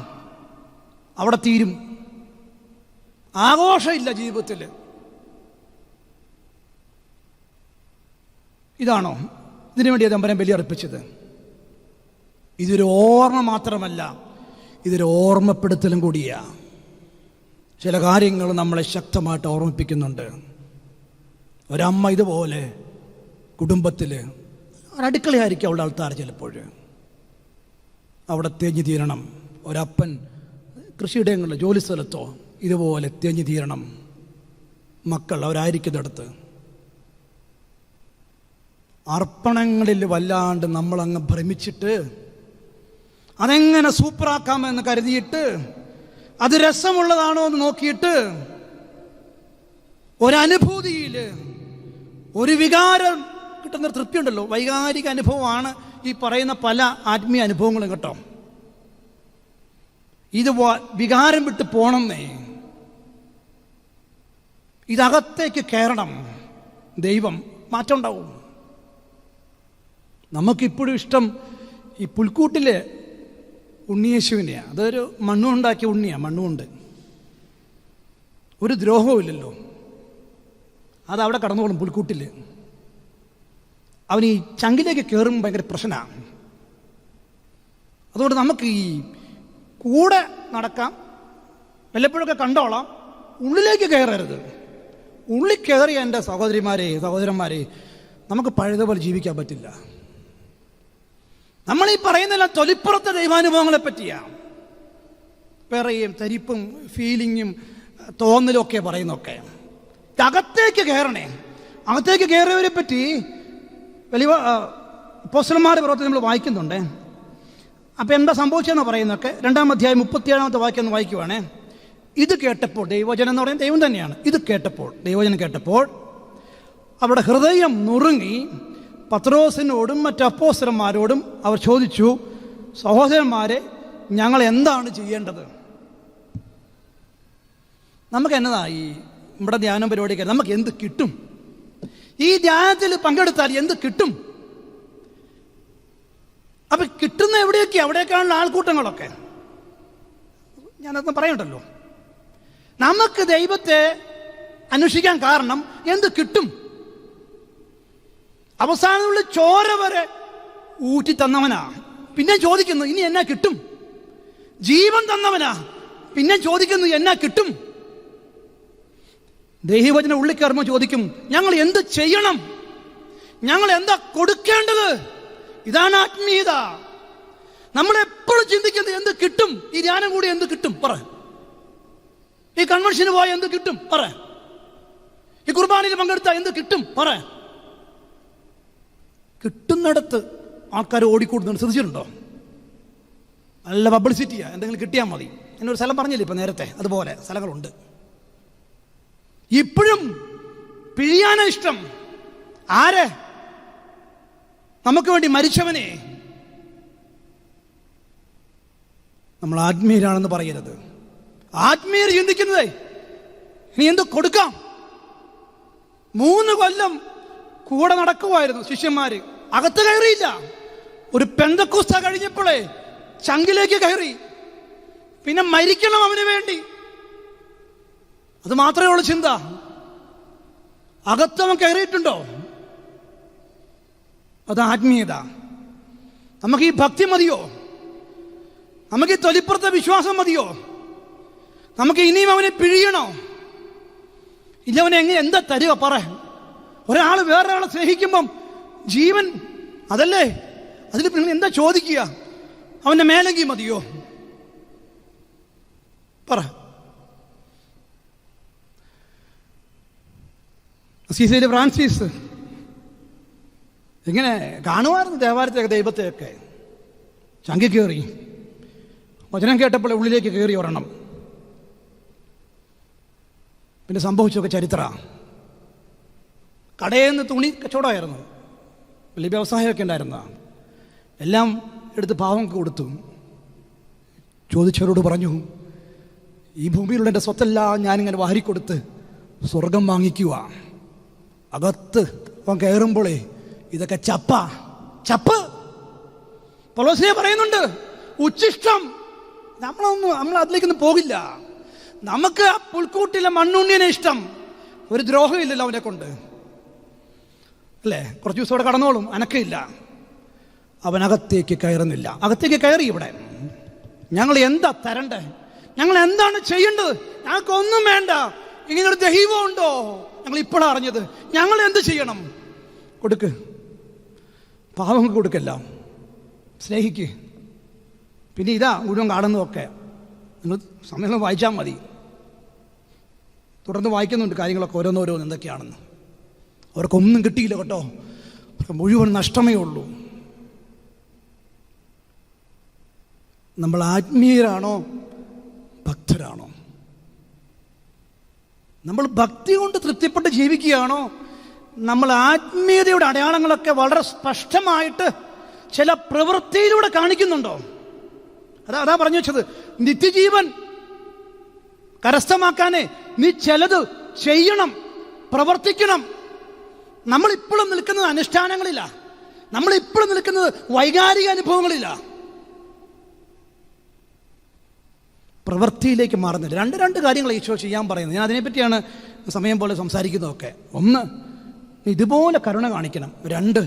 അവിടെ തീരും. ആഘോഷമില്ല ജീവിതത്തിൽ. ഇതാണോ ഇതിനു വേണ്ടി തമ്പുരാൻ ബലി അർപ്പിച്ചത്? ഇതൊരു ഓർമ്മ മാത്രമല്ല, ഇതൊരു ഓർമ്മപ്പെടുത്തലും കൂടിയാ. ചില കാര്യങ്ങൾ നമ്മളെ ശക്തമായിട്ട് ഓർമ്മിപ്പിക്കുന്നുണ്ട്. ഒരമ്മ ഇതുപോലെ കുടുംബത്തിൽ ഒരടുക്കളയായിരിക്കും അവളുടെ ആൾത്താർ, ചിലപ്പോൾ അവിടെ തേഞ്ഞു തീരണം. ഒരപ്പൻ കൃഷിയിടങ്ങളിൽ ജോലി സ്ഥലത്തോ ഇതുപോലെ തേഞ്ഞു തീരണം. മക്കൾ അവരായിരിക്കുന്നിടത്ത്. അർപ്പണങ്ങളിൽ വല്ലാണ്ട് നമ്മളങ്ങ് ഭ്രമിച്ചിട്ട് അതെങ്ങനെ സൂപ്പറാക്കാമെന്ന് കരുതിയിട്ട് അത് രസമുള്ളതാണോ എന്ന് നോക്കിയിട്ട് ഒരനുഭൂതിയിൽ ഒരു വികാരം കിട്ടുന്ന തൃപ്തി ഉണ്ടല്ലോ, വൈകാരിക അനുഭവമാണ് ഈ പറയുന്ന പല ആത്മീയ അനുഭവങ്ങളും കേട്ടോ. ഇത് വികാരം വിട്ട് പോണമെന്നേ, ഇതകത്തേക്ക് കയറണം. ദൈവം മാറ്റം ഉണ്ടാവും. നമുക്കിപ്പോഴും ഇഷ്ടം ഈ പുൽക്കൂട്ടിലെ ഉണ്ണിയേശുവിനെയാണ്. അതൊരു മണ്ണുണ്ടാക്കിയ ഉണ്ണിയാണ്, മണ്ണുകൊണ്ട്. ഒരു ദ്രോഹവും ഇല്ലല്ലോ. അതവിടെ കടന്നോളും പുൽക്കൂട്ടിൽ. അവൻ ഈ ചങ്കിലേക്ക് കയറുമ്പോൾ ഭയങ്കര പ്രശ്നമാണ്. അതുകൊണ്ട് നമുക്ക് ഈ കൂടെ നടക്കാം, വല്ലപ്പോഴൊക്കെ കണ്ടോളാം, ഉള്ളിലേക്ക് കയറരുത്. ഉള്ളിൽ കയറിയ എൻ്റെ സഹോദരന്മാരെ നമുക്ക് പഴയതുപോലെ ജീവിക്കാൻ പറ്റില്ല. നമ്മളീ പറയുന്നില്ല തൊലിപ്പുറത്തെ ദൈവാനുഭവങ്ങളെ പറ്റിയാണ്, പിറയും തരിപ്പും ഫീലിങ്ങും തോന്നലും ഒക്കെ പറയുന്നൊക്കെ. അകത്തേക്ക് കയറണേ. അകത്തേക്ക് കയറിയവരെ പറ്റി വലിയ അപ്പോസ്തലന്മാരുടെ പ്രവർത്തനം നമ്മൾ വായിക്കുന്നുണ്ട്. അപ്പം എന്താ സംഭവിച്ചതെന്ന് പറയുന്നതൊക്കെ 2-ാം അധ്യായം 37-ാമത്തെ വാക്യം ഒന്ന് വായിക്കുവാണേ. ഇത് കേട്ടപ്പോൾ, ദൈവവചനം എന്ന് പറയുന്നത് ദൈവം തന്നെയാണ്. ഇത് കേട്ടപ്പോൾ, ദൈവവചനം കേട്ടപ്പോൾ അവരുടെ ഹൃദയം നുറുങ്ങി. പത്രോസിനോടും മറ്റ് അപ്പോസ്തലന്മാരോടും അവർ ചോദിച്ചു, സഹോദരന്മാരെ, ഞങ്ങൾ എന്താണ് ചെയ്യേണ്ടത്? നമുക്ക് എന്നതായി നമ്മുടെ ധ്യാനം പരിപാടിക്ക് നമുക്ക് എന്ത് കിട്ടും? ഈ ധ്യാനത്തിൽ പങ്കെടുത്താൽ എന്ത് കിട്ടും? അപ്പൊ കിട്ടുന്ന എവിടെയൊക്കെ? അവിടേക്കാണുള്ള ആൾക്കൂട്ടങ്ങളൊക്കെ. ഞാനതൊന്നും പറയണ്ടല്ലോ. നമുക്ക് ദൈവത്തെ അന്വേഷിക്കാൻ കാരണം എന്ത് കിട്ടും? അവസാനമുള്ള ചോര വരെ ഊറ്റി തന്നവനാ, പിന്നെ ചോദിക്കുന്നു ഇനി എന്നാ കിട്ടും? ജീവൻ തന്നവനാ, പിന്നെ ചോദിക്കുന്നു എന്നാ കിട്ടും? ദൈവവചനം ഉള്ളിൽ കയറുമ്പോൾ ചോദിക്കും, ഞങ്ങൾ എന്ത് ചെയ്യണം? ഞങ്ങൾ എന്താ കൊടുക്കേണ്ടത്? ഇതാണ് ആത്മീയത. നമ്മളെപ്പോഴും ചിന്തിക്കുന്നത് എന്ത് കിട്ടും? ഈ ധ്യാനം കൂടി എന്ത് കിട്ടും? പറ. ഈ കൺവെൻഷന് പോയ എന്ത് കിട്ടും? പറ. ഈ കുർബാനയിൽ പങ്കെടുത്താൽ എന്ത് കിട്ടും? പറ. കിട്ടുന്നിടത്ത് ആൾക്കാർ ഓടിക്കൂടുന്നുണ്ട്. ശ്രദ്ധിച്ചിട്ടുണ്ടോ? നല്ല പബ്ലിസിറ്റിയാ, എന്തെങ്കിലും കിട്ടിയാൽ മതി. എന്നൊരു സ്ഥലം പറഞ്ഞില്ലേ ഇപ്പം നേരത്തെ, അതുപോലെ സ്ഥലങ്ങളുണ്ട്. ഇപ്പോഴും പിഴിയാനാ ഇഷ്ടം. ആരെ? നമുക്ക് വേണ്ടി മരിച്ചവനെ. നമ്മൾ ആത്മീയരാണെന്ന് പറയരുത്. ആത്മീയർ ചിന്തിക്കുന്നത് ഇനി എന്ത് കൊടുക്കാം? 3 കൊല്ലം കൂടെ നടക്കുമായിരുന്നു ശിഷ്യന്മാര്, അകത്ത് കയറിയില്ല. ഒരു പെന്തക്കോസ്ത കഴിഞ്ഞപ്പോഴേ ചങ്കിലേക്ക് കയറി. പിന്നെ മരിക്കണം അവന് വേണ്ടി. അത് മാത്രമേ ഉള്ളൂ ചിന്ത. അകത്തവൻ കയറിയിട്ടുണ്ടോ? അത് ആത്മീയത. നമുക്ക് ഈ ഭക്തി മതിയോ? നമുക്ക് ഈ തൊലിപ്പുറത്തെ വിശ്വാസം മതിയോ? നമുക്ക് ഇനിയും അവനെ പിഴിയണോ? ഇല്ല, അവനെ എന്താ തരുക? പറ. ഒരാൾ വേറൊരാളെ സ്നേഹിക്കുമ്പം ജീവൻ അതല്ലേ, അതിൽ നിങ്ങൾ എന്താ ചോദിക്കുക? അവന്റെ മേലങ്കി മതിയോ? പറ. അസീസിയിലെ ഫ്രാൻസിസ് ഇങ്ങനെ കാണുമായിരുന്നു ദേവാലയത്തെയൊക്കെ, ദൈവത്തെയൊക്കെ. ചങ്കി കയറി. വചനം കേട്ടപ്പോൾ ഉള്ളിലേക്ക് കയറി ഒരെണ്ണം. പിന്നെ സംഭവിച്ചൊക്കെ ചരിത്ര. കടയിൽ നിന്ന് തുണി കച്ചവടമായിരുന്നു, വലിയ വ്യവസായമൊക്കെ ഉണ്ടായിരുന്ന. എല്ലാം എടുത്ത് പാവങ്ങൾക്ക് കൊടുത്തു. ചോദിച്ചവരോട് പറഞ്ഞു, ഈ ഭൂമിയിലുള്ള എൻ്റെ സ്വത്തെല്ലാം ഞാനിങ്ങനെ വാരിക്കൊടുത്ത് സ്വർഗം വാങ്ങിക്കുക. അകത്ത് അവൻ കയറുമ്പോഴേ ഇതൊക്കെ ചപ്പ്. പൗലോസേ പറയുന്നുണ്ട്, ഉച്ഛിഷ്ടം. നമ്മൾ അതിലേക്കൊന്നും പോകില്ല. നമുക്ക് ആ പുൽക്കൂട്ടിലെ മണ്ണുണ്ണിനെ ഇഷ്ടം. ഒരു ദ്രോഹം ഇല്ലല്ലോ അവനെ കൊണ്ട്, അല്ലേ? കുറച്ച് ദിവസം അവിടെ കടന്നോളും, അനക്കയില്ല. അവനകത്തേക്ക് കയറുന്നില്ല. അകത്തേക്ക് കയറി. ഇവിടെ ഞങ്ങൾ എന്താ തരണ്ടേ? ഞങ്ങൾ എന്താണ് ചെയ്യേണ്ടത്? ഞങ്ങൾക്കൊന്നും വേണ്ട. ഇങ്ങനൊരു ദൈവം ഉണ്ടോ? ഞങ്ങൾ ഇപ്പോഴാണ് അറിഞ്ഞത്. ഞങ്ങൾ എന്ത് ചെയ്യണം? കൊടുക്ക്. പാവങ്ങൾക്ക് കൊടുക്കല്ല, സ്നേഹിക്ക്. പിന്നെ ഇതാ മുഴുവൻ കാണുന്നതൊക്കെ നിങ്ങൾ സമയം വായിച്ചാൽ മതി. തുടർന്ന് വായിക്കുന്നുണ്ട് കാര്യങ്ങളൊക്കെ ഓരോന്നോരോന്ന് എന്തൊക്കെയാണെന്ന്. അവർക്കൊന്നും കിട്ടിയില്ല കേട്ടോ, അവർക്ക് മുഴുവൻ നഷ്ടമേ ഉള്ളൂ. നമ്മൾ ആത്മീയരാണോ ഭക്തരാണോ? നമ്മൾ ഭക്തി കൊണ്ട് തൃപ്തിപ്പെട്ട് ജീവിക്കുകയാണോ? നമ്മൾ ആത്മീയതയുടെ അടയാളങ്ങളൊക്കെ വളരെ സ്പഷ്ടമായിട്ട് ചില പ്രവൃത്തിയിലൂടെ കാണിക്കുന്നുണ്ടോ? അതാ പറഞ്ഞു വെച്ചത്. നിത്യജീവൻ കരസ്ഥമാക്കാനേ നീ ചിലത് ചെയ്യണം, പ്രവർത്തിക്കണം. നമ്മളിപ്പോഴും നിൽക്കുന്നത് അനുഷ്ഠാനങ്ങളില്ല. നമ്മളിപ്പോഴും നിൽക്കുന്നത് വൈകാരിക അനുഭവങ്ങളില്ല. പ്രവൃത്തിയിലേക്ക് മാറുന്നില്ല. രണ്ട് കാര്യങ്ങൾ ഈശോ ചെയ്യാൻ പറയുന്നത്. ഞാൻ അതിനെപ്പറ്റിയാണ് സമയം പോലെ സംസാരിക്കുന്നതൊക്കെ. 1, ഇതുപോലെ കരുണ കാണിക്കണം. 2,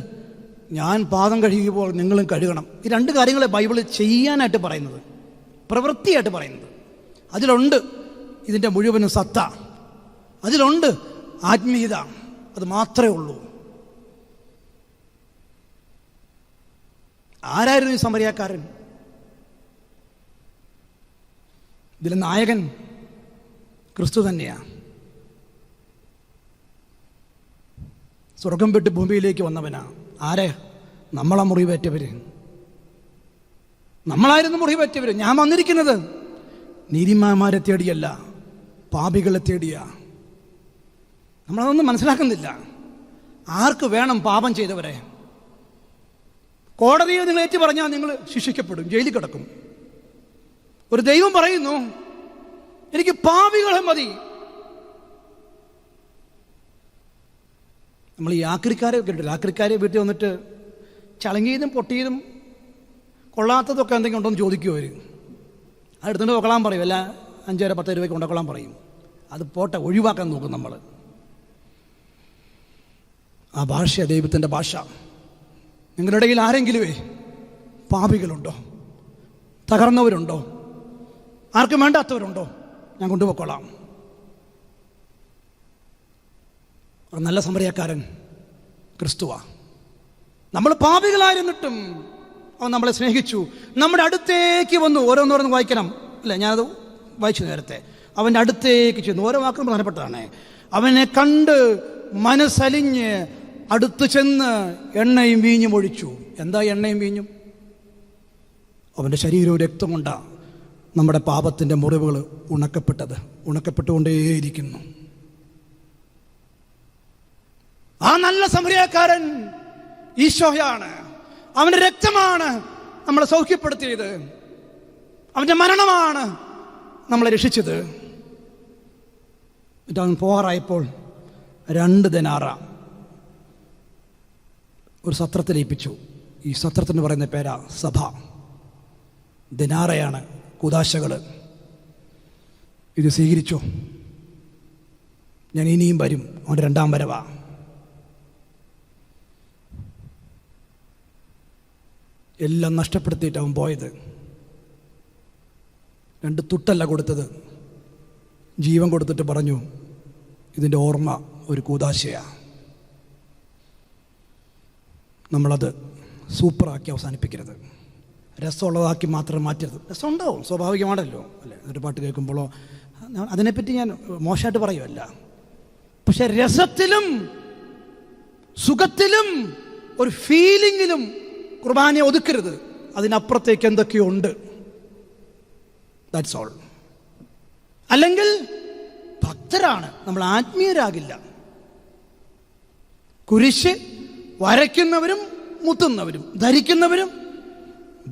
ഞാൻ പാദം കഴുകിയപ്പോൾ നിങ്ങളും കഴുകണം. ഈ 2 കാര്യങ്ങളെ ബൈബിളിൽ ചെയ്യാനായിട്ട് പറയുന്നത്. പ്രവൃത്തിയായിട്ട് പറയുന്നത്. അതിലുണ്ട് ഇതിൻ്റെ മുഴുവനും സത്ത, അതിലുണ്ട് ആത്മീയത. അത് മാത്രമേ ഉള്ളൂ. ആരായിരുന്നു ഈ സമറിയാക്കാരൻ? ഇതിലെ നായകൻ ക്രിസ്തു തന്നെയാണ്. സ്വർഗം വിട്ട് ഭൂമിയിലേക്ക് വന്നവനാ. ആരെ? നമ്മളാ മുറിവേറ്റവര്. നമ്മളായിരുന്നു മുറിവേറ്റവര്. ഞാൻ വന്നിരിക്കുന്നത് നീതിമാന്മാരെ തേടിയല്ല, പാപികളെ തേടിയാ. നമ്മളതൊന്നും മനസ്സിലാക്കുന്നില്ല. ആർക്ക് വേണം പാപം ചെയ്തവരെ? കോടതിയെ നിങ്ങൾ ഏറ്റു പറഞ്ഞാൽ നിങ്ങൾ ശിക്ഷിക്കപ്പെടും, ജയിലിൽ കിടക്കും. ഒരു ദൈവം പറയുന്നു, എനിക്ക് പാപികളെ മതി. നമ്മൾ ഈ ആക്രിക്കാരെ കേട്ടില്ല? ആക്രിക്കാരെ വീട്ടിൽ വന്നിട്ട് ചളങ്ങിയതും പൊട്ടിയതും കൊള്ളാത്തതൊക്കെ എന്തെങ്കിലും ഉണ്ടോ എന്ന് ചോദിക്കും അവർ. അതെടുത്തുകൊണ്ട് കൊള്ളാൻ പറയും. അല്ല 5-10 രൂപയ്ക്ക് കൊണ്ടുകൊള്ളാൻ പറയും. അത് പോട്ടെ, ഒഴിവാക്കാൻ നോക്കും നമ്മൾ. ആ ഭാഷ ദൈവത്തിൻ്റെ ഭാഷ. നിങ്ങളുടെ ഇടയിൽ ആരെങ്കിലുമേ പാപികളുണ്ടോ? തകർന്നവരുണ്ടോ? ആർക്കും വേണ്ടാത്തവരുണ്ടോ? ഞാൻ കൊണ്ടുപോയിക്കൊള്ളാം. ഒരു നല്ല സമറിയാക്കാരൻ ക്രിസ്തുവാ. നമ്മൾ പാപികളായിരുന്നിട്ടും അവൻ നമ്മളെ സ്നേഹിച്ചു, നമ്മുടെ അടുത്തേക്ക് വന്നു. ഓരോന്നോരോന്ന് വായിക്കണം അല്ലേ? ഞാനത് വായിച്ചു നേരത്തെ. അവൻ്റെ അടുത്തേക്ക് ചെന്നു. ഓരോ വാക്കും പ്രധാനപ്പെട്ടതാണ്. അവനെ കണ്ട് മനസ്സലിഞ്ഞ് അടുത്ത് ചെന്ന് എണ്ണയും വീഞ്ഞും ഒഴിച്ചു. എന്താ എണ്ണയും വീഞ്ഞും? അവൻ്റെ ശരീരവും രക്തം കൊണ്ടാണ് നമ്മുടെ പാപത്തിൻ്റെ മുറിവുകൾ ഉണക്കപ്പെട്ടുകൊണ്ടേയിരിക്കുന്നു. ആ നല്ല സമറിയാക്കാരൻ ഈശോയാണ്. അവൻ്റെ രക്തമാണ് നമ്മളെ സൗഖ്യപ്പെടുത്തിയത്. അവൻ്റെ മരണമാണ് നമ്മളെ രക്ഷിച്ചത്. എന്നിട്ട് അവൻ പോകാറായപ്പോൾ 2 ദിനാറ ഒരു സത്രത്തിലേൽപ്പിച്ചു. ഈ സത്രത്തിന് പറയുന്ന പേരാ സഭ. ദിനാറയാണ് കൂദാശകൾ. ഇത് സ്വീകരിച്ചു. ഞാൻ ഇനിയും വരും. അവൻ്റെ 2ാം വരവാ. എല്ലാം നഷ്ടപ്പെടുത്തിയിട്ട് അവൻ പോയത്. 2 തുട്ടല്ല കൊടുത്തത്, ജീവൻ കൊടുത്തിട്ട് പറഞ്ഞു, ഇതിൻ്റെ ഓർമ്മ ഒരു കൂദാശയാണ്. നമ്മളത് സൂപ്പറാക്കി അവസാനിപ്പിക്കരുത്, രസമുള്ളതാക്കി മാത്രം മാറ്റരുത്. രസമുണ്ടാവും, സ്വാഭാവികമാണല്ലോ അല്ലേ? ഒരു പാട്ട് കേൾക്കുമ്പോഴോ അതിനെപ്പറ്റി ഞാൻ മോശമായിട്ട് പറയുമല്ല. പക്ഷെ രസത്തിലും സുഖത്തിലും ഒരു ഫീലിങ്ങിലും കുർബാനയെ ഒതുക്കരുത്. അതിനപ്പുറത്തേക്ക് എന്തൊക്കെയോ ഉണ്ട്. That's all. അല്ലെങ്കിൽ ഭക്തരാണ് നമ്മൾ, ആത്മീയരാകില്ല. കുരിശ് വരയ്ക്കുന്നവരും മുത്തുന്നവരും ധരിക്കുന്നവരും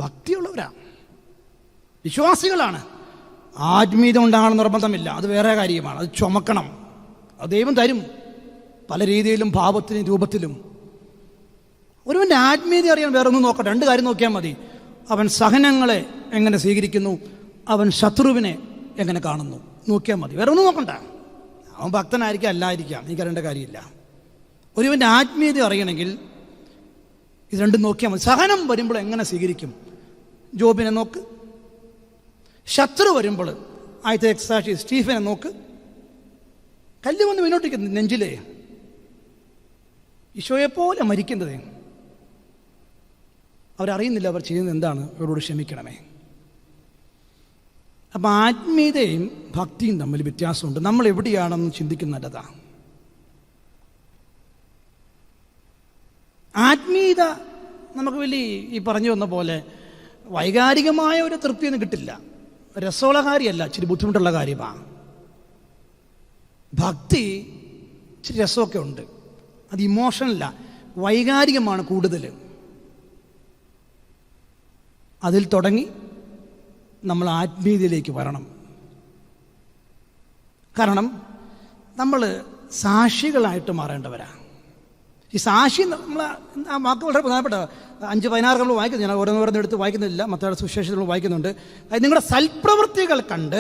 ഭക്തിയുള്ളവരാണ്, വിശ്വാസികളാണ്. ആത്മീയത ഉണ്ടാകണം നിർബന്ധമില്ല, അത് വേറെ കാര്യമാണ്. അത് ചുമക്കണം. അത് ദൈവം തരും പല രീതിയിലും, ഭാവത്തിലും രൂപത്തിലും. ഒരുവൻ്റെ ആത്മീയത അറിയാൻ വേറെ ഒന്നും നോക്കട്ടെ, 2 കാര്യം നോക്കിയാൽ മതി. അവൻ സഹനങ്ങളെ എങ്ങനെ സ്വീകരിക്കുന്നു, അവൻ ശത്രുവിനെ എങ്ങനെ കാണുന്നു, നോക്കിയാൽ മതി. വേറെ ഒന്നും നോക്കണ്ട. അവൻ ഭക്തനായിരിക്കാം അല്ലായിരിക്കാം, എനിക്കറിയേണ്ട കാര്യമില്ല. ഒരുവൻ്റെ ആത്മീയത അറിയണമെങ്കിൽ ഇത് 2 നോക്കിയാൽ മതി. സഹനം വരുമ്പോൾ എങ്ങനെ സ്വീകരിക്കും, ജോബിനെ നോക്ക്. ശത്രു വരുമ്പോൾ ആദ്യത്തെ സാക്ഷി സ്റ്റീഫനെ നോക്ക്. കല്ല് വന്ന് മുന്നോട്ടേക്ക് നെഞ്ചിലേ, ഈശോയെപ്പോലെ മരിക്കുന്നത്. അവരറിയുന്നില്ല അവർ ചെയ്യുന്നത് എന്താണ്. അവരോട് ക്ഷമിക്കണമേ. അപ്പം ആത്മീയതയും ഭക്തിയും തമ്മിൽ വ്യത്യാസമുണ്ട്. നമ്മൾ എവിടെയാണെന്ന് ചിന്തിക്കുന്നതതാ. ആത്മീയത നമുക്ക് വലിയ ഈ പറഞ്ഞു വന്ന പോലെ വൈകാരികമായ ഒരു തൃപ്തിയൊന്നും കിട്ടില്ല. രസമുള്ള കാര്യമല്ല, ഇച്ചിരി ബുദ്ധിമുട്ടുള്ള കാര്യമാണ്. ഭക്തി ഇച്ചിരി രസമൊക്കെ ഉണ്ട്, അത് ഇമോഷണല്ല, വൈകാരികമാണ് കൂടുതൽ. അതിൽ തുടങ്ങി നമ്മൾ ആത്മീയതയിലേക്ക് വരണം. കാരണം നമ്മൾ സാക്ഷികളായിട്ട് മാറേണ്ടവരാണ്. ഈ സാക്ഷി നമ്മൾ ആ വാക്ക് വളരെ പ്രധാനപ്പെട്ട 5:16 നമ്മൾ വായിക്കുന്നു. ഞാൻ ഓരോന്നോരോന്നും എടുത്ത് വായിക്കുന്നില്ല, മത്തയുടെ സുവിശേഷത്തിൽ നമ്മൾ വായിക്കുന്നുണ്ട്. അത് നിങ്ങളുടെ സൽപ്രവൃത്തികൾ കണ്ട്,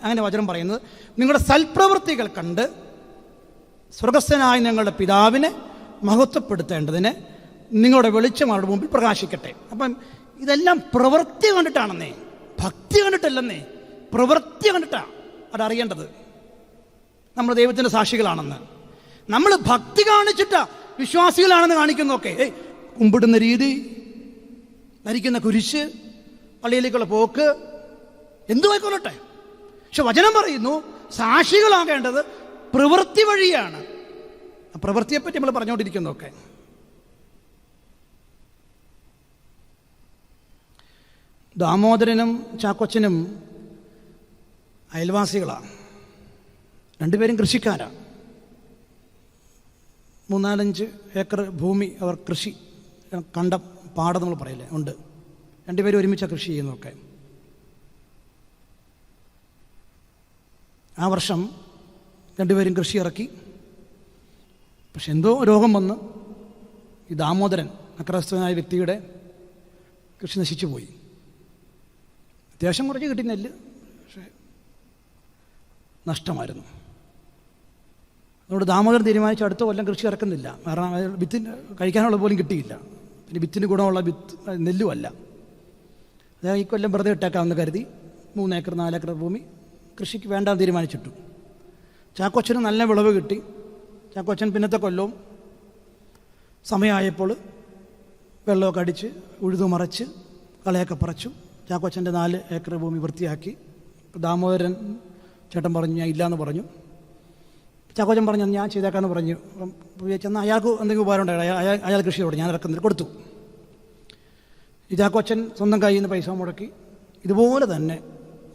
അങ്ങനെ വചനം പറയുന്നത്, നിങ്ങളുടെ സൽപ്രവൃത്തികൾ കണ്ട് സ്വർഗസ്ഥനായ ഞങ്ങളുടെ പിതാവിനെ മഹത്വപ്പെടുത്തേണ്ടതിന് നിങ്ങളുടെ വെളിച്ചം അവരുടെ മുമ്പിൽ പ്രകാശിക്കട്ടെ. അപ്പം ഇതെല്ലാം പ്രവൃത്തി കണ്ടിട്ടാണെന്നേ. ഭക്തി ഭക്തി കണ്ടിട്ടല്ലെന്നേ, പ്രവൃത്തി കണ്ടിട്ടാണ് അതറിയേണ്ടത്. നമ്മൾ ദൈവത്തിൻ്റെ സാക്ഷികളാണെന്ന്. നമ്മൾ ഭക്തി കാണിച്ചിട്ടാ വിശ്വാസികളാണെന്ന് കാണിക്കുന്നൊക്കെ. കുമ്പിടുന്ന രീതി, ധരിക്കുന്ന കുരിശ്, പള്ളിയിലേക്കുള്ള പോക്ക്, എന്തുമായിക്കൊള്ളട്ടെ. പക്ഷെ വചനം പറയുന്നു സാക്ഷികളാകേണ്ടത് പ്രവൃത്തി വഴിയാണ്. ആ പ്രവൃത്തിയെപ്പറ്റി നമ്മൾ പറഞ്ഞുകൊണ്ടിരിക്കുന്നതൊക്കെ. ദാമോദരനും ചാക്കോച്ചനും അയൽവാസികളാണ്. രണ്ടുപേരും കൃഷിക്കാരാണ്. 3-4 ഏക്കർ ഭൂമി അവർ കൃഷി കണ്ടം പാടം നമ്മൾ പറയില്ലേ ഉണ്ട്. രണ്ടുപേരും ഒരുമിച്ചാണ് കൃഷി ചെയ്യുന്നതൊക്കെ. ആ വർഷം രണ്ടുപേരും കൃഷി ഇറക്കി. പക്ഷെ എന്തോ രോഗം വന്ന് ഈ ദാമോദരൻ അക്രസ്തനായ വ്യക്തിയുടെ കൃഷി നശിച്ചു പോയി. അത്യാവശ്യം കുറച്ച് കിട്ടി നെല്ല്, പക്ഷേ നഷ്ടമായിരുന്നു. അതുകൊണ്ട് ദാമോദരൻ തീരുമാനിച്ച് അടുത്ത കൊല്ലം കൃഷി ഇറക്കുന്നില്ല. കാരണം വിത്തിന് കഴിക്കാനുള്ള പോലും കിട്ടിയില്ല. പിന്നെ വിത്തിന് ഗുണമുള്ള നെല്ലുമല്ല. അതായത് ഈ കൊല്ലം വെറുതെ ഇട്ടേക്കാമെന്ന് കരുതി 3 ഏക്കർ 4 ഏക്കർ ഭൂമി കൃഷിക്ക് വേണ്ടാന്ന് തീരുമാനിച്ചിട്ടു. ചാക്കോച്ചന് നല്ല വിളവ് കിട്ടി. ചാക്കോച്ചൻ പിന്നത്തെ കൊല്ലവും സമയമായപ്പോൾ വെള്ളമൊക്കെ അടിച്ച് ഉഴുതു മറച്ച് കളയൊക്കെ പറിച്ചു. ചാക്കോച്ചൻ്റെ 4 ഏക്കർ ഭൂമി വൃത്തിയാക്കി. ദാമോദരൻ ചേട്ടൻ പറഞ്ഞു ഞാൻ ഇല്ലയെന്ന് പറഞ്ഞു. ചാക്കോച്ചൻ പറഞ്ഞു ഞാൻ ചെയ്തേക്കാമെന്ന് പറഞ്ഞു. ചെന്നാൽ അയാൾക്ക് എന്തെങ്കിലും ഉപകാരം ഉണ്ടായി. അയാൾ കൃഷി തുടങ്ങി, ഞാൻ ഇറക്കുന്നില്ല, കൊടുത്തു. ഈ ചാക്കോച്ചൻ സ്വന്തം കയ്യിൽ നിന്ന് പൈസ മുടക്കി ഇതുപോലെ തന്നെ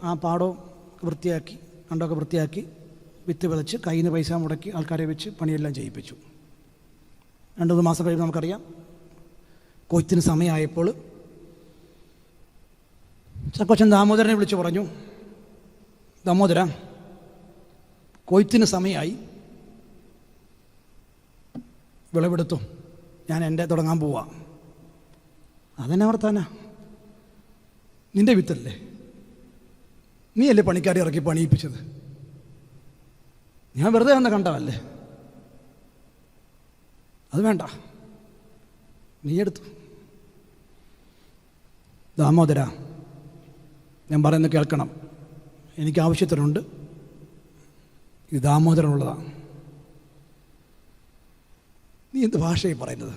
ആ പാടവും വൃത്തിയാക്കി, കണ്ടമൊക്കെ വൃത്തിയാക്കി, വിത്ത് വിതച്ച് കയ്യിൽ നിന്ന് പൈസ മുടക്കി ആൾക്കാരെ വെച്ച് പണിയെല്ലാം ചെയ്യിപ്പിച്ചു. 2-3 മാസം കഴിയുമ്പോൾ നമുക്കറിയാം കൊയ്ത്തിന് സമയമായപ്പോൾ ചാക്കോച്ചൻ ദാമോദരനെ വിളിച്ച് പറഞ്ഞു, ദാമോദര, കൊയ്ത്തിന് സമയമായി, വിളവെടുത്തു, ഞാൻ എൻ്റെ തുടങ്ങാൻ പോവാ. അതെന്നെ വർത്താനാ, നിൻ്റെ വിത്തല്ലേ, നീയല്ലേ പണിക്കാരെ ഇറക്കി പണിയിപ്പിച്ചത്, ഞാൻ വെറുതെ വന്ന് കണ്ടതല്ലേ, അത് വേണ്ട, നീ എടുത്തു. ദാമോദര, ഞാൻ പറയുന്നത് കേൾക്കണം, എനിക്ക് ആവശ്യത്തിനുണ്ട്, ഇത് ദാമോദരനുള്ളതാണ്. നീ എന്ത് ഭാഷയായി പറയുന്നത്?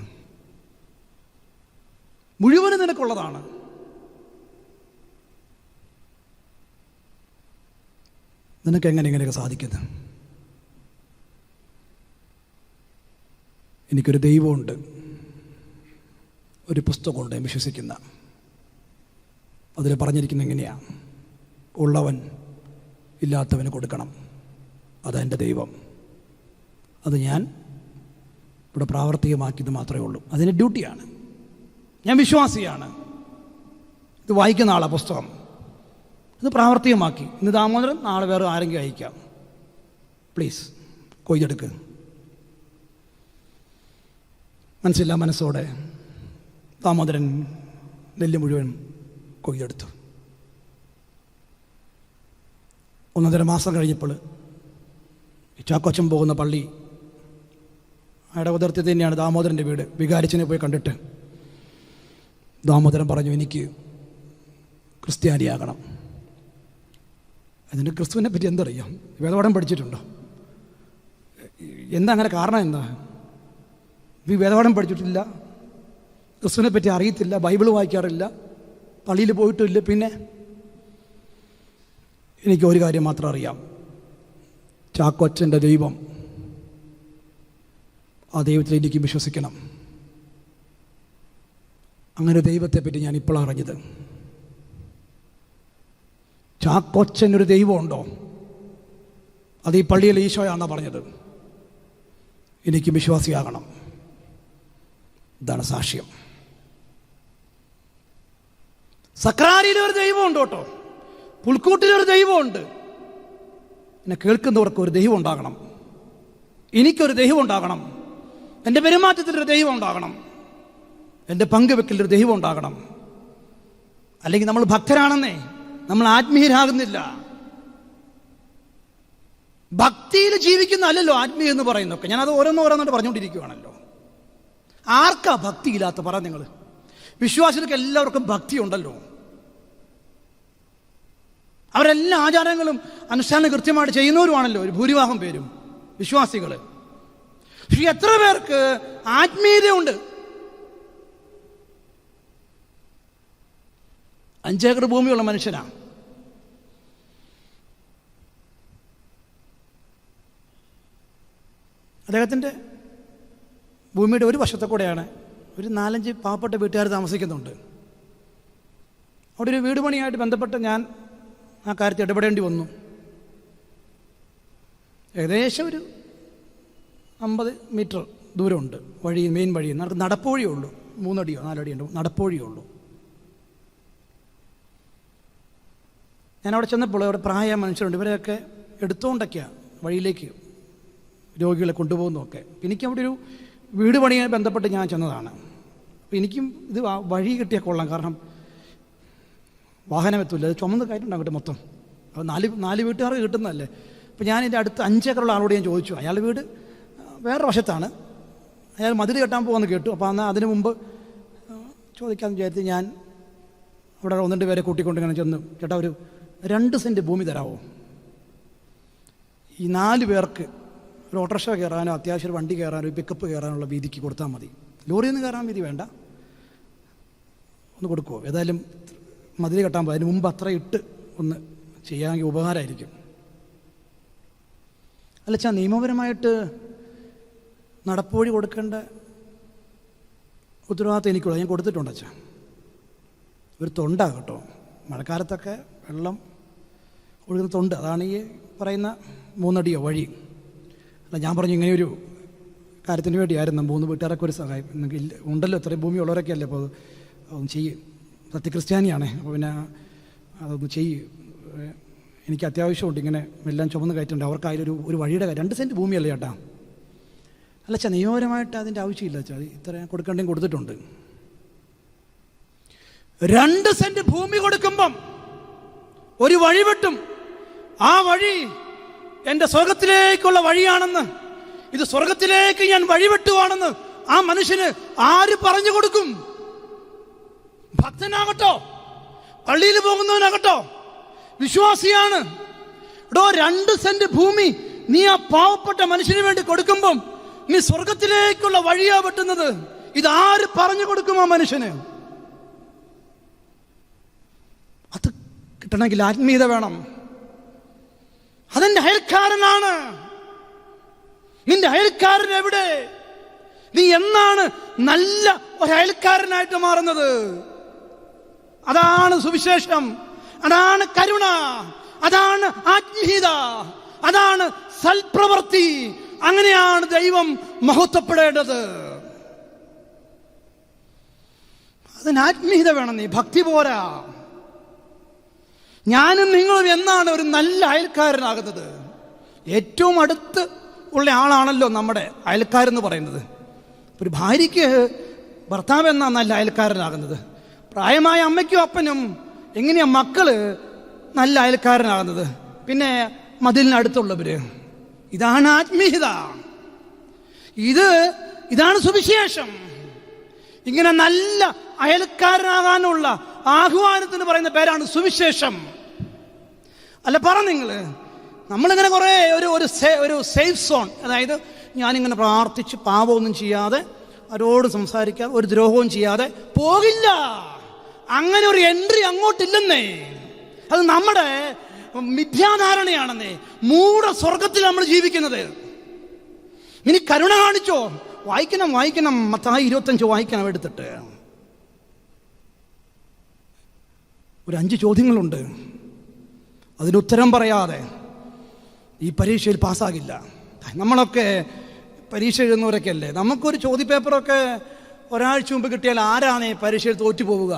മുഴുവനും നിനക്കുള്ളതാണ്. നിനക്കെങ്ങനെ ഇങ്ങനെയൊക്കെ സാധിക്കുന്നത്? എനിക്കൊരു ദൈവമുണ്ട്, ഒരു പുസ്തകമുണ്ട് ഞാൻ വിശ്വസിക്കുന്ന. അതിൽ പറഞ്ഞിരിക്കുന്നത് എങ്ങനെയാണ്? ഉള്ളവൻ ഇല്ലാത്തവന് കൊടുക്കണം, അതെൻ്റെ ദൈവം. അത് ഞാൻ ഇവിടെ പ്രാവർത്തികമാക്കിയത് മാത്രമേ ഉള്ളൂ. അതിൻ്റെ ഡ്യൂട്ടിയാണ്. ഞാൻ വിശ്വാസിയാണ്. ഇത് വായിക്കുന്ന ആളാണ് പുസ്തകം. ഇത് പ്രാവർത്തികമാക്കി. ഇന്ന് ദാമോദരൻ, നാളെ വേറെ ആരെങ്കിലും അയക്കാം. പ്ലീസ് കൊയ്തെടുക്ക്. മനസ്സില്ല മനസ്സോടെ ദാമോദരൻ നെല്ല് മുഴുവൻ കൊയ്തെടുത്തു. 1.5 മാസം കഴിഞ്ഞപ്പോൾ ചാക്കോച്ചൻ പോകുന്ന പള്ളി അയാളുടെ ഉദർത്തി തന്നെയാണ് ദാമോദരൻ്റെ വീട്. വികാരിച്ചനെ പോയി കണ്ടിട്ട് ദാമോദരൻ പറഞ്ഞു, എനിക്ക് ക്രിസ്ത്യാനിയാകണം. അതിന് ക്രിസ്തുവിനെ പറ്റി എന്തറിയാം? വേദപാഠം പഠിച്ചിട്ടുണ്ടോ? എന്താ അങ്ങനെ കാരണം? എന്താ ഈ വേദപാഠം പഠിച്ചിട്ടില്ല, ക്രിസ്തുവിനെ പറ്റി അറിയത്തില്ല, ബൈബിൾ വായിക്കാറില്ല, പള്ളിയിൽ പോയിട്ടില്ല. പിന്നെ എനിക്ക് ഒരു കാര്യം മാത്രം അറിയാം, ചാക്കോച്ചൻ്റെ ദൈവം, ആ ദൈവത്തിൽ എനിക്ക് വിശ്വസിക്കണം. അങ്ങനെ ദൈവത്തെപ്പറ്റി ഞാൻ ഇപ്പോഴാണ് അറിഞ്ഞത്. ചാക്കോച്ചനൊരു ദൈവമുണ്ടോ? അത് ഈ പള്ളിയിൽ ഈശോയാണെന്നാണ് പറഞ്ഞത്. എനിക്ക് വിശ്വാസിയാകണം. ഇതാണ് സാക്ഷ്യം. സക്രാരിയിലൊരു ദൈവമുണ്ട് കേട്ടോ, പുൽക്കൂട്ടിലൊരു ദൈവമുണ്ട്. എന്നെ കേൾക്കുന്നവർക്ക് ഒരു ദൈവം ഉണ്ടാകണം. എനിക്കൊരു ദൈവം ഉണ്ടാകണം. എൻ്റെ പെരുമാറ്റത്തിലൊരു ദൈവം ഉണ്ടാകണം. എൻ്റെ പങ്കുവെക്കലൊരു ദൈവം ഉണ്ടാകണം. അല്ലെങ്കിൽ നമ്മൾ ഭക്തരാണെന്നേ, നമ്മൾ ആത്മീയരാകുന്നില്ല. ഭക്തിയിൽ ജീവിക്കുന്നതല്ലല്ലോ ആത്മീയ എന്ന് പറയുന്നതൊക്കെ. ഞാനത് ഓരോന്നോരോന്നോട്ട് പറഞ്ഞുകൊണ്ടിരിക്കുകയാണല്ലോ. ആർക്കാ ഭക്തിയില്ലാത്ത? പറ നിങ്ങൾ. വിശ്വാസികൾക്ക് എല്ലാവർക്കും ഭക്തി ഉണ്ടല്ലോ. അവരെല്ലാ ആചാരങ്ങളും അനുഷ്ഠാനം കൃത്യമായിട്ട് ചെയ്യുന്നവരുമാണല്ലോ ഒരു ഭൂരിഭാഗം പേരും വിശ്വാസികൾ. പക്ഷെ എത്ര പേർക്ക് ആത്മീയതയുണ്ട്? 5 ഏക്കർ ഭൂമിയുള്ള മനുഷ്യനാണ്. അദ്ദേഹത്തിൻ്റെ ഭൂമിയുടെ ഒരു വശത്തെ കൂടെയാണ് ഒരു 4-5 പാവപ്പെട്ട വീട്ടുകാർ താമസിക്കുന്നുണ്ട്. അവിടെ ഒരു വീട് പണിയായിട്ട് ബന്ധപ്പെട്ട് ഞാൻ ആ കാര്യത്തിൽ ഇടപെടേണ്ടി വന്നു. ഏകദേശം ഒരു 50 മീറ്റർ ദൂരമുണ്ട് വഴി, മെയിൻ വഴി. നടപ്പുവഴിയേ ഉള്ളൂ, 3 അടിയോ 4 അടിയോ ഉണ്ട്, നടപ്പുവഴിയേ ഉള്ളൂ. ഞാനവിടെ ചെന്നപ്പോൾ അവിടെ പ്രായ മനുഷ്യരുണ്ട്. ഇവരെയൊക്കെ എടുത്തുകൊണ്ടൊക്കെയാണ് വഴിയിലേക്ക് രോഗികളെ കൊണ്ടുപോകുന്നതൊക്കെ. എനിക്ക് അവിടെ ഒരു വീട് പണിയായി ബന്ധപ്പെട്ട് ഞാൻ ചെന്നതാണ്. അപ്പോൾ എനിക്കും ഇത് വഴി കിട്ടിയാൽ കൊള്ളാം, കാരണം വാഹനം എത്തില്ല, അത് ചുമന്ന് കയറ്റുണ്ടാകും കേട്ടോ മൊത്തം. അപ്പോൾ 4 വീട്ടുകാർക്ക് കിട്ടുന്നതല്ലേ. അപ്പോൾ ഞാൻ എൻ്റെ അടുത്ത് 5 ഏക്കറുള്ള ആളോട് ഞാൻ ചോദിച്ചു. അയാളുടെ വീട് വേറെ വശത്താണ്, അയാൾ മതിൽ കെട്ടാൻ പോകുമെന്ന് കേട്ടു. അപ്പോൾ അന്ന് അതിന് മുമ്പ് ചോദിക്കാമെന്ന് വിചാരിച്ച് ഞാൻ അവിടെ 1-2 പേരെ കൂട്ടിക്കൊണ്ട് ഇങ്ങനെ ചെന്ന്, ചേട്ടാ ഒരു 2 സെൻറ്റ് ഭൂമി തരാമോ? ഈ 4 പേർക്ക് ഒരു ഓട്ടോറിക്ഷ കയറാനോ അത്യാവശ്യം ഒരു വണ്ടി കയറാനോ ഒരു പിക്കപ്പ് കയറാനുള്ള വീതിക്ക് കൊടുത്താൽ മതി. ലോറിയിൽ നിന്ന് കയറാൻ വീതി വേണ്ട, ഒന്ന് കൊടുക്കുമോ? ഏതായാലും മതിൽ കെട്ടാൻ പോകും, അതിന് മുമ്പ് അത്ര ഇട്ട് ഒന്ന് ചെയ്യാമെങ്കിൽ ഉപകാരമായിരിക്കും. അല്ല ചാ, നിയമപരമായിട്ട് നടപ്പുവഴി കൊടുക്കേണ്ട ഉത്തരവാദിത്തം എനിക്കുള്ളൂ, ഞാൻ കൊടുത്തിട്ടുണ്ട് അച്ഛാ. ഒരു തൊണ്ടാണ് കേട്ടോ, മഴക്കാലത്തൊക്കെ വെള്ളം ഒഴുകുന്ന തൊണ്ട്, അതാണ് ഈ പറയുന്ന 3 അടിയോ വഴി. അല്ല ഞാൻ പറഞ്ഞു ഇങ്ങനെയൊരു കാര്യത്തിന് വേണ്ടിയായിരുന്നു 3 വീട്ടുകാരൊക്കെ ഒരു സഹായം ഉണ്ടല്ലോ, ഇത്രയും ഭൂമി ഉള്ളവരൊക്കെ അല്ലേ. അപ്പോൾ അതൊന്ന് ചെയ്യും, സത്യക്രിസ്ത്യാനിയാണേ, അപ്പോൾ പിന്നെ അതൊന്ന് ചെയ്യും, എനിക്ക് അത്യാവശ്യമുണ്ട് ഇങ്ങനെ എല്ലാം ചുമന്ന് കയറ്റുണ്ട്. അവർക്കായാലും ഒരു വഴിയുടെ കാര്യം. 2 സെൻറ്റ് ഭൂമിയല്ലേ ചേട്ടാ? അല്ല ചാ, നിയമപരമായിട്ട് അതിൻ്റെ ആവശ്യമില്ല ചാ, ഇത്ര കൊടുക്കേണ്ടതും കൊടുത്തിട്ടുണ്ട്. 2 സെൻറ്റ് ഭൂമി കൊടുക്കുമ്പം ഒരു വഴി വെട്ടും. ആ വഴി എൻ്റെ സ്വർഗത്തിലേക്കുള്ള വഴിയാണെന്ന്, ഇത് സ്വർഗത്തിലേക്ക് ഞാൻ വഴിവെട്ടുവാണെന്ന് ആ മനുഷ്യന് ആര് പറഞ്ഞു കൊടുക്കും? ഭക്തനാകട്ടോ, പള്ളിയിൽ പോകുന്നവനാകട്ടോ, വിശ്വാസിയാണ്. 2 സെൻറ്റ് ഭൂമി നീ ആ പാവപ്പെട്ട മനുഷ്യന് വേണ്ടി കൊടുക്കുമ്പം നീ സ്വർഗത്തിലേക്കുള്ള വഴിയാ വെട്ടുന്നത്. ഇതാര് പറഞ്ഞു കൊടുക്കും ആ മനുഷ്യന്? അത് കിട്ടണമെങ്കിൽ ആത്മീയത വേണം. അതെന്റെ അയൽക്കാരനാണ്. നിന്റെ അയൽക്കാരൻ എവിടെ? നീ എന്നാണ് നല്ല ഒരു അയൽക്കാരനായിട്ട് മാറുന്നത്? അതാണ് സുവിശേഷം, അതാണ് കരുണ, അതാണ് ആത്മീയത, അതാണ് സൽപ്രവൃത്തി. അങ്ങനെയാണ് ദൈവം മഹത്വപ്പെടേണ്ടത്. അതിന് ആത്മീയത വേണം, നീ ഭക്തി പോരാ. ഞാനും നിങ്ങളും എന്നാണ് ഒരു നല്ല അയൽക്കാരനാകുന്നത്? ഏറ്റവും അടുത്ത് ഉള്ള ആളാണല്ലോ നമ്മുടെ അയൽക്കാരെന്ന് പറയുന്നത്. ഒരു ഭാര്യയ്ക്ക് ഭർത്താവ് എന്നാണ് നല്ല അയൽക്കാരനാകുന്നത്. പ്രായമായ അമ്മയ്ക്കും അപ്പനും എങ്ങനെയാണ് മക്കള് നല്ല അയൽക്കാരനാകുന്നത്? പിന്നെ മതിലിനടുത്തുള്ളവര്. ഇതാണ് ആത്മീയത, ഇതാണ് സുവിശേഷം. ഇങ്ങനെ നല്ല അയൽക്കാരനാകാനുള്ള ആഹ്വാനത്തിന് പറയുന്ന പേരാണ് സുവിശേഷം. അല്ല പറ നിങ്ങള്, നമ്മളിങ്ങനെ കുറേ ഒരു സേഫ് സോൺ, അതായത് ഞാനിങ്ങനെ പ്രാർത്ഥിച്ച് പാപമൊന്നും ചെയ്യാതെ ആരോടും സംസാരിക്കാതെ ഒരു ദ്രോഹവും ചെയ്യാതെ പോകില്ല. അങ്ങനെ ഒരു എൻട്രി അങ്ങോട്ടില്ലെന്നേ. അത് നമ്മുടെ മിഥ്യാധാരണയാണെന്നേ. മൂഢ സ്വർഗത്തിൽ നമ്മൾ ജീവിക്കുന്നത്. ഇനി കരുണ കാണിച്ചോ? വായിക്കണം മത്തായി 25 വായിക്കണം എടുത്തിട്ട്. ഒരു 5 ചോദ്യങ്ങളുണ്ട്, അതിനുത്തരം പറയാതെ ഈ പരീക്ഷയിൽ പാസ്സാകില്ല. നമ്മളൊക്കെ പരീക്ഷ എഴുതുന്നവരൊക്കെ അല്ലേ, നമുക്കൊരു ചോദ്യപേപ്പറൊക്കെ ഒരാഴ്ച മുമ്പ് കിട്ടിയാൽ ആരാണ് പരീക്ഷയിൽ തോറ്റു പോവുക?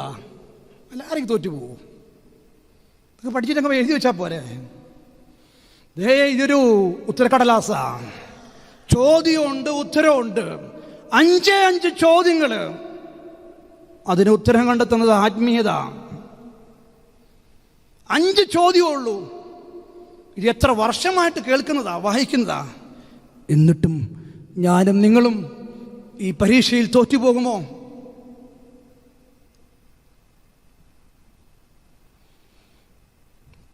എല്ലാവരും തോറ്റു പോകും. ഇതൊക്കെ പഠിച്ചിട്ടൊക്കെ എഴുതി വെച്ചാൽ പോരെ. ഇതൊരു ഉത്തരക്കടലാസ, ചോദ്യമുണ്ട് ഉത്തരവുണ്ട്, 5 ചോദ്യങ്ങൾ. അതിന് ഉത്തരം കണ്ടെത്തുന്നത് ആത്മീയത. 5 ചോദ്യമുള്ളൂ. ഇത് എത്ര വർഷമായിട്ട് കേൾക്കുന്നതാ, വായിക്കുന്നതാ. എന്നിട്ടും ഞാനും നിങ്ങളും ഈ പരീക്ഷയിൽ തോറ്റുപോകുമോ?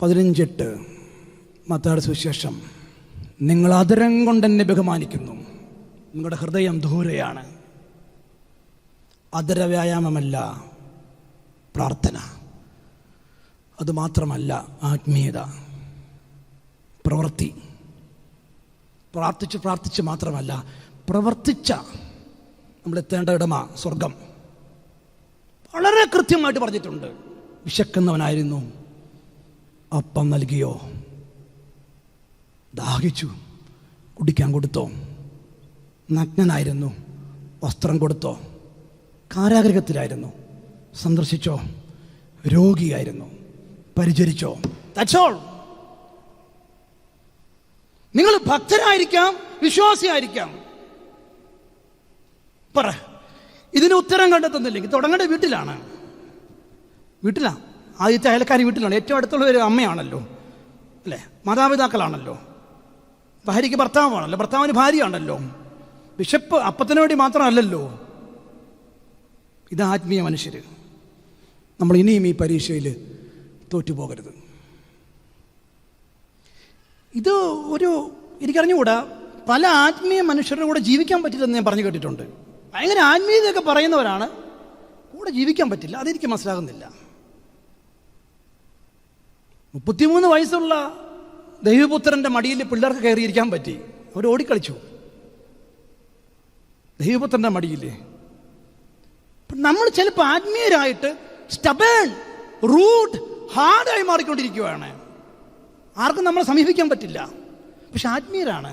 15:8 മത്തായിയുടെ സുവിശേഷം. നിങ്ങൾ അധരം കൊണ്ട് എന്നെ ബഹുമാനിക്കുന്നു, നിങ്ങളുടെ ഹൃദയം ദൂരെയാണ്. അധര വ്യായാമമല്ല പ്രാർത്ഥന, അതുമാത്രമല്ല ആത്മീയത, പ്രവൃത്തി. പ്രാർത്ഥിച്ച് മാത്രമല്ല, പ്രവർത്തിച്ച നമ്മളെത്തേണ്ട ഇടമാ സ്വർഗം. വളരെ കൃത്യമായിട്ട് പറഞ്ഞിട്ടുണ്ട്. വിശക്കുന്നവനായിരുന്നു, അപ്പം നൽകിയോ? ദാഹിച്ചു, കുടിക്കാൻ കൊടുത്തോ? നഗ്നനായിരുന്നു, വസ്ത്രം കൊടുത്തോ? കാരാഗൃഹത്തിലായിരുന്നു, സന്ദർശിച്ചോ? രോഗിയായിരുന്നു, പരിചരിച്ചോ? That's all. നിങ്ങൾ ഭക്തരായിരിക്കാം, വിശ്വാസിയായിരിക്കാം. പറ, ഇതിന് ഉത്തരം കണ്ടെത്തുന്നില്ലെങ്കിൽ തുടങ്ങേണ്ട വീട്ടിലാണ്. ആദ്യത്തെ അയൽക്കാരി വീട്ടിലാണ്. ഏറ്റവും അടുത്തുള്ള ഒരു അമ്മയാണല്ലോ, അല്ലേ? മാതാപിതാക്കളാണല്ലോ. ഭാര്യയ്ക്ക് ഭർത്താവാണല്ലോ, ഭർത്താവിന് ഭാര്യയാണല്ലോ. ബിഷപ്പ് അപ്പത്തിന് വേണ്ടി മാത്രമല്ലല്ലോ. ഇത് ആത്മീയ മനുഷ്യർ. നമ്മൾ ഇനിയും ഈ പരീക്ഷയിൽ തോറ്റുപോകരുത്. ഇത് എനിക്കറിഞ്ഞുകൂടാ, പല ആത്മീയ മനുഷ്യരുടെ കൂടെ ജീവിക്കാൻ പറ്റില്ലെന്ന് ഞാൻ പറഞ്ഞു കേട്ടിട്ടുണ്ട്. ഭയങ്കര ആത്മീയതയൊക്കെ പറയുന്നവരാണ്, കൂടെ ജീവിക്കാൻ പറ്റില്ല. അതെനിക്ക് മനസ്സിലാകുന്നില്ല. 33 വയസ്സുള്ള ദൈവപുത്രൻ്റെ മടിയിൽ പിള്ളേർക്ക് കയറിയിരിക്കാൻ പറ്റി. അവർ ഓടിക്കളിച്ചു ദൈവപുത്രൻ്റെ മടിയിൽ. നമ്മൾ ചിലപ്പോൾ ആത്മീയരായിട്ട് സ്റ്റബേൺ, റൂട്ട്, ഹാർഡായി മാറിക്കൊണ്ടിരിക്കുകയാണ്. ആർക്കും നമ്മളെ സമീപിക്കാൻ പറ്റില്ല. പക്ഷെ ആത്മീയരാണ്.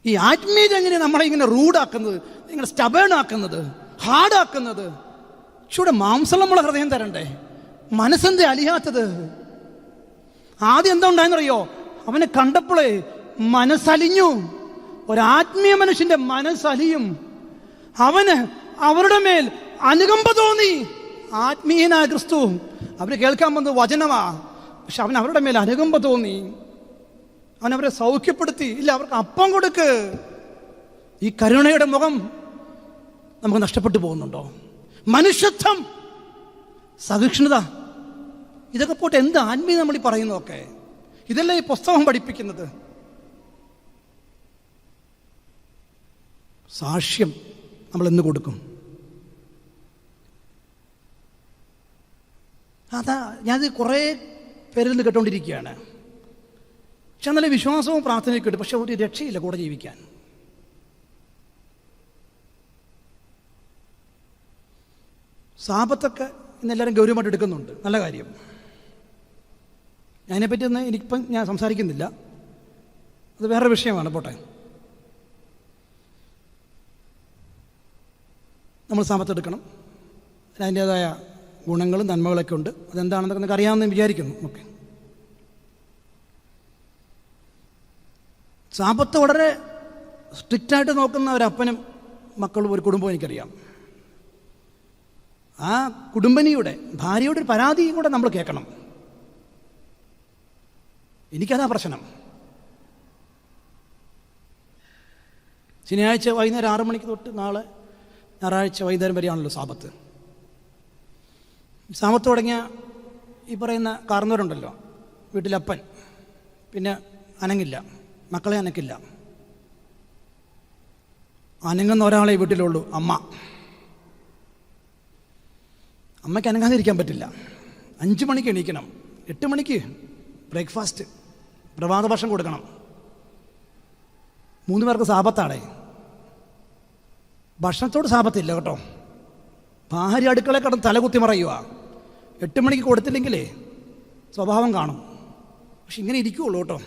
ഈ ആത്മീയത എങ്ങനെ നമ്മളെ ഇങ്ങനെ റൂഡാക്കുന്നത്, ഇങ്ങനെ സ്റ്റബേൺ ആക്കുന്നത്, ഹാർഡാക്കുന്നത്? ചൂടെ മാംസമുള്ള ഹൃദയം തരണ്ടേ? മനസ്സെന്തേ അലിയാത്തത്? ആദ്യം എന്താ ഉണ്ടായെന്നറിയോ? അവനെ കണ്ടപ്പോഴേ മനസ്സലിഞ്ഞു. ഒരാത്മീയ മനുഷ്യന്റെ മനസ്സലിയും. അവന് അവരുടെ മേൽ അനുകമ്പ തോന്നി. ആത്മീയനായ ക്രിസ്തു അവര് കേൾക്കാൻ വന്നത് വചനമാ, പക്ഷെ അവൻ അവരുടെ മേൽ അനുകമ്പ തോന്നി. അവൻ അവരെ സൗഖ്യപ്പെടുത്തി. ഇല്ല, അവർക്ക് അപ്പം കൊടുക്ക്. ഈ കരുണയുടെ മുഖം നമുക്ക് നഷ്ടപ്പെട്ടു പോകുന്നുണ്ടോ? മനുഷ്യത്വം, സഹിഷ്ണുത, ഇതൊക്കെ പോട്ടെ, എന്ത് ആത്മീയം നമ്മൾ ഈ പറയുന്നതൊക്കെ? ഇതല്ലേ ഈ പുസ്തകം പഠിപ്പിക്കുന്നത്? സാക്ഷ്യം നമ്മൾ എന്ന് കൊടുക്കും? അതാ ഞാനത് കുറേ പേരിൽ നിന്ന് കേട്ടോണ്ടിരിക്കുകയാണ്. പക്ഷെ നല്ല വിശ്വാസവും പ്രാർത്ഥനയും കിട്ടും, പക്ഷെ ഒരു രക്ഷയില്ല കൂടെ ജീവിക്കാൻ. സാപത്തൊക്കെ ഇന്നെല്ലാവരും ഗൗരവമായിട്ട് എടുക്കുന്നുണ്ട്, നല്ല കാര്യം. അതിനെപ്പറ്റി ഒന്നും എനിക്കിപ്പം ഞാൻ സംസാരിക്കുന്നില്ല, അത് വേറെ വിഷയമാണ്, പോട്ടെ. നമ്മൾ സാപത്തെടുക്കണം, അതിൻ്റേതായ ഗുണങ്ങളും നന്മകളൊക്കെ ഉണ്ട്. അതെന്താണെന്നൊക്കെ നിങ്ങൾക്ക് അറിയാമെന്ന് വിചാരിക്കുന്നു. ഓക്കെ, സാപത്ത് വളരെ സ്ട്രിക്റ്റായിട്ട് നോക്കുന്ന ഒരപ്പനും മക്കളും ഒരു കുടുംബവും എനിക്കറിയാം. ആ കുടുംബിനിയുടെ ഭാര്യയുടെ ഒരു പരാതിയും കൂടെ നമ്മൾ കേൾക്കണം. എനിക്കതാ പ്രശ്നം. ശനിയാഴ്ച വൈകുന്നേരം 6 മണിക്ക് തൊട്ട് നാളെ ഞായറാഴ്ച വൈകുന്നേരം വരെയാണല്ലോ സാപത്ത്. സാപത്ത് തുടങ്ങിയ ഈ പറയുന്ന കാരണവരുണ്ടല്ലോ, വീട്ടിലപ്പൻ, പിന്നെ അനങ്ങില്ല, മക്കളെ അനക്കില്ല. അനങ്ങുന്ന ഒരാളെ വീട്ടിലുള്ളൂ, അമ്മ. അമ്മയ്ക്ക് അനങ്ങാതിരിക്കാൻ പറ്റില്ല. 5 മണിക്ക് എണീക്കണം, 8 മണിക്ക് ബ്രേക്ക്ഫാസ്റ്റ്, പ്രഭാത ഭക്ഷണം കൊടുക്കണം. 3 പേർക്ക് സാപത്താണേ. ഭക്ഷണത്തോട് സാപത്തില്ല കേട്ടോ. ഭാര്യ അടുക്കളയിൽ കിടന്ന് തലകുത്തി മറയുക. 8 മണിക്ക് കൊടുത്തില്ലെങ്കിലേ സ്വഭാവം കാണും. പക്ഷെ ഇങ്ങനെ ഇരിക്കുകയുള്ളൂ കേട്ടോ,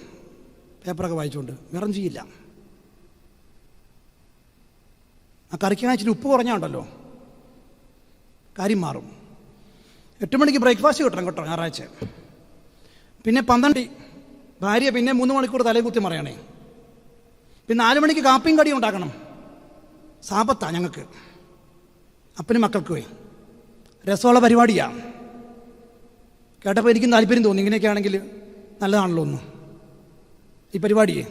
പേപ്പറൊക്കെ വായിച്ചുകൊണ്ട്, വേറെ ചെയ്യില്ല. ആ കറിക്ക് ഇച്ചിരി ഉപ്പ് കുറഞ്ഞാണ്ടല്ലോ കാര്യം മാറും. 8 മണിക്ക് ബ്രേക്ക്ഫാസ്റ്റ് കിട്ടണം കേട്ടോ ഞായറാഴ്ച. പിന്നെ 12 ഭാര്യ പിന്നെ 3 മണിക്കൂർ തലയിൽ കുത്തി മറയണേ. പിന്നെ 4 മണിക്ക് കാപ്പിയും കടിയും ഉണ്ടാക്കണം. സാപത്താ ഞങ്ങൾക്ക്, അപ്പനും മക്കൾക്ക് പോയി. രസമുള്ള പരിപാടിയാണ്. കേട്ടപ്പോൾ എനിക്കും താല്പര്യം തോന്നി. ഇങ്ങനെയൊക്കെ ആണെങ്കിൽ നല്ലതാണല്ലോ ഒന്ന് ഈ പരിപാടിയെ.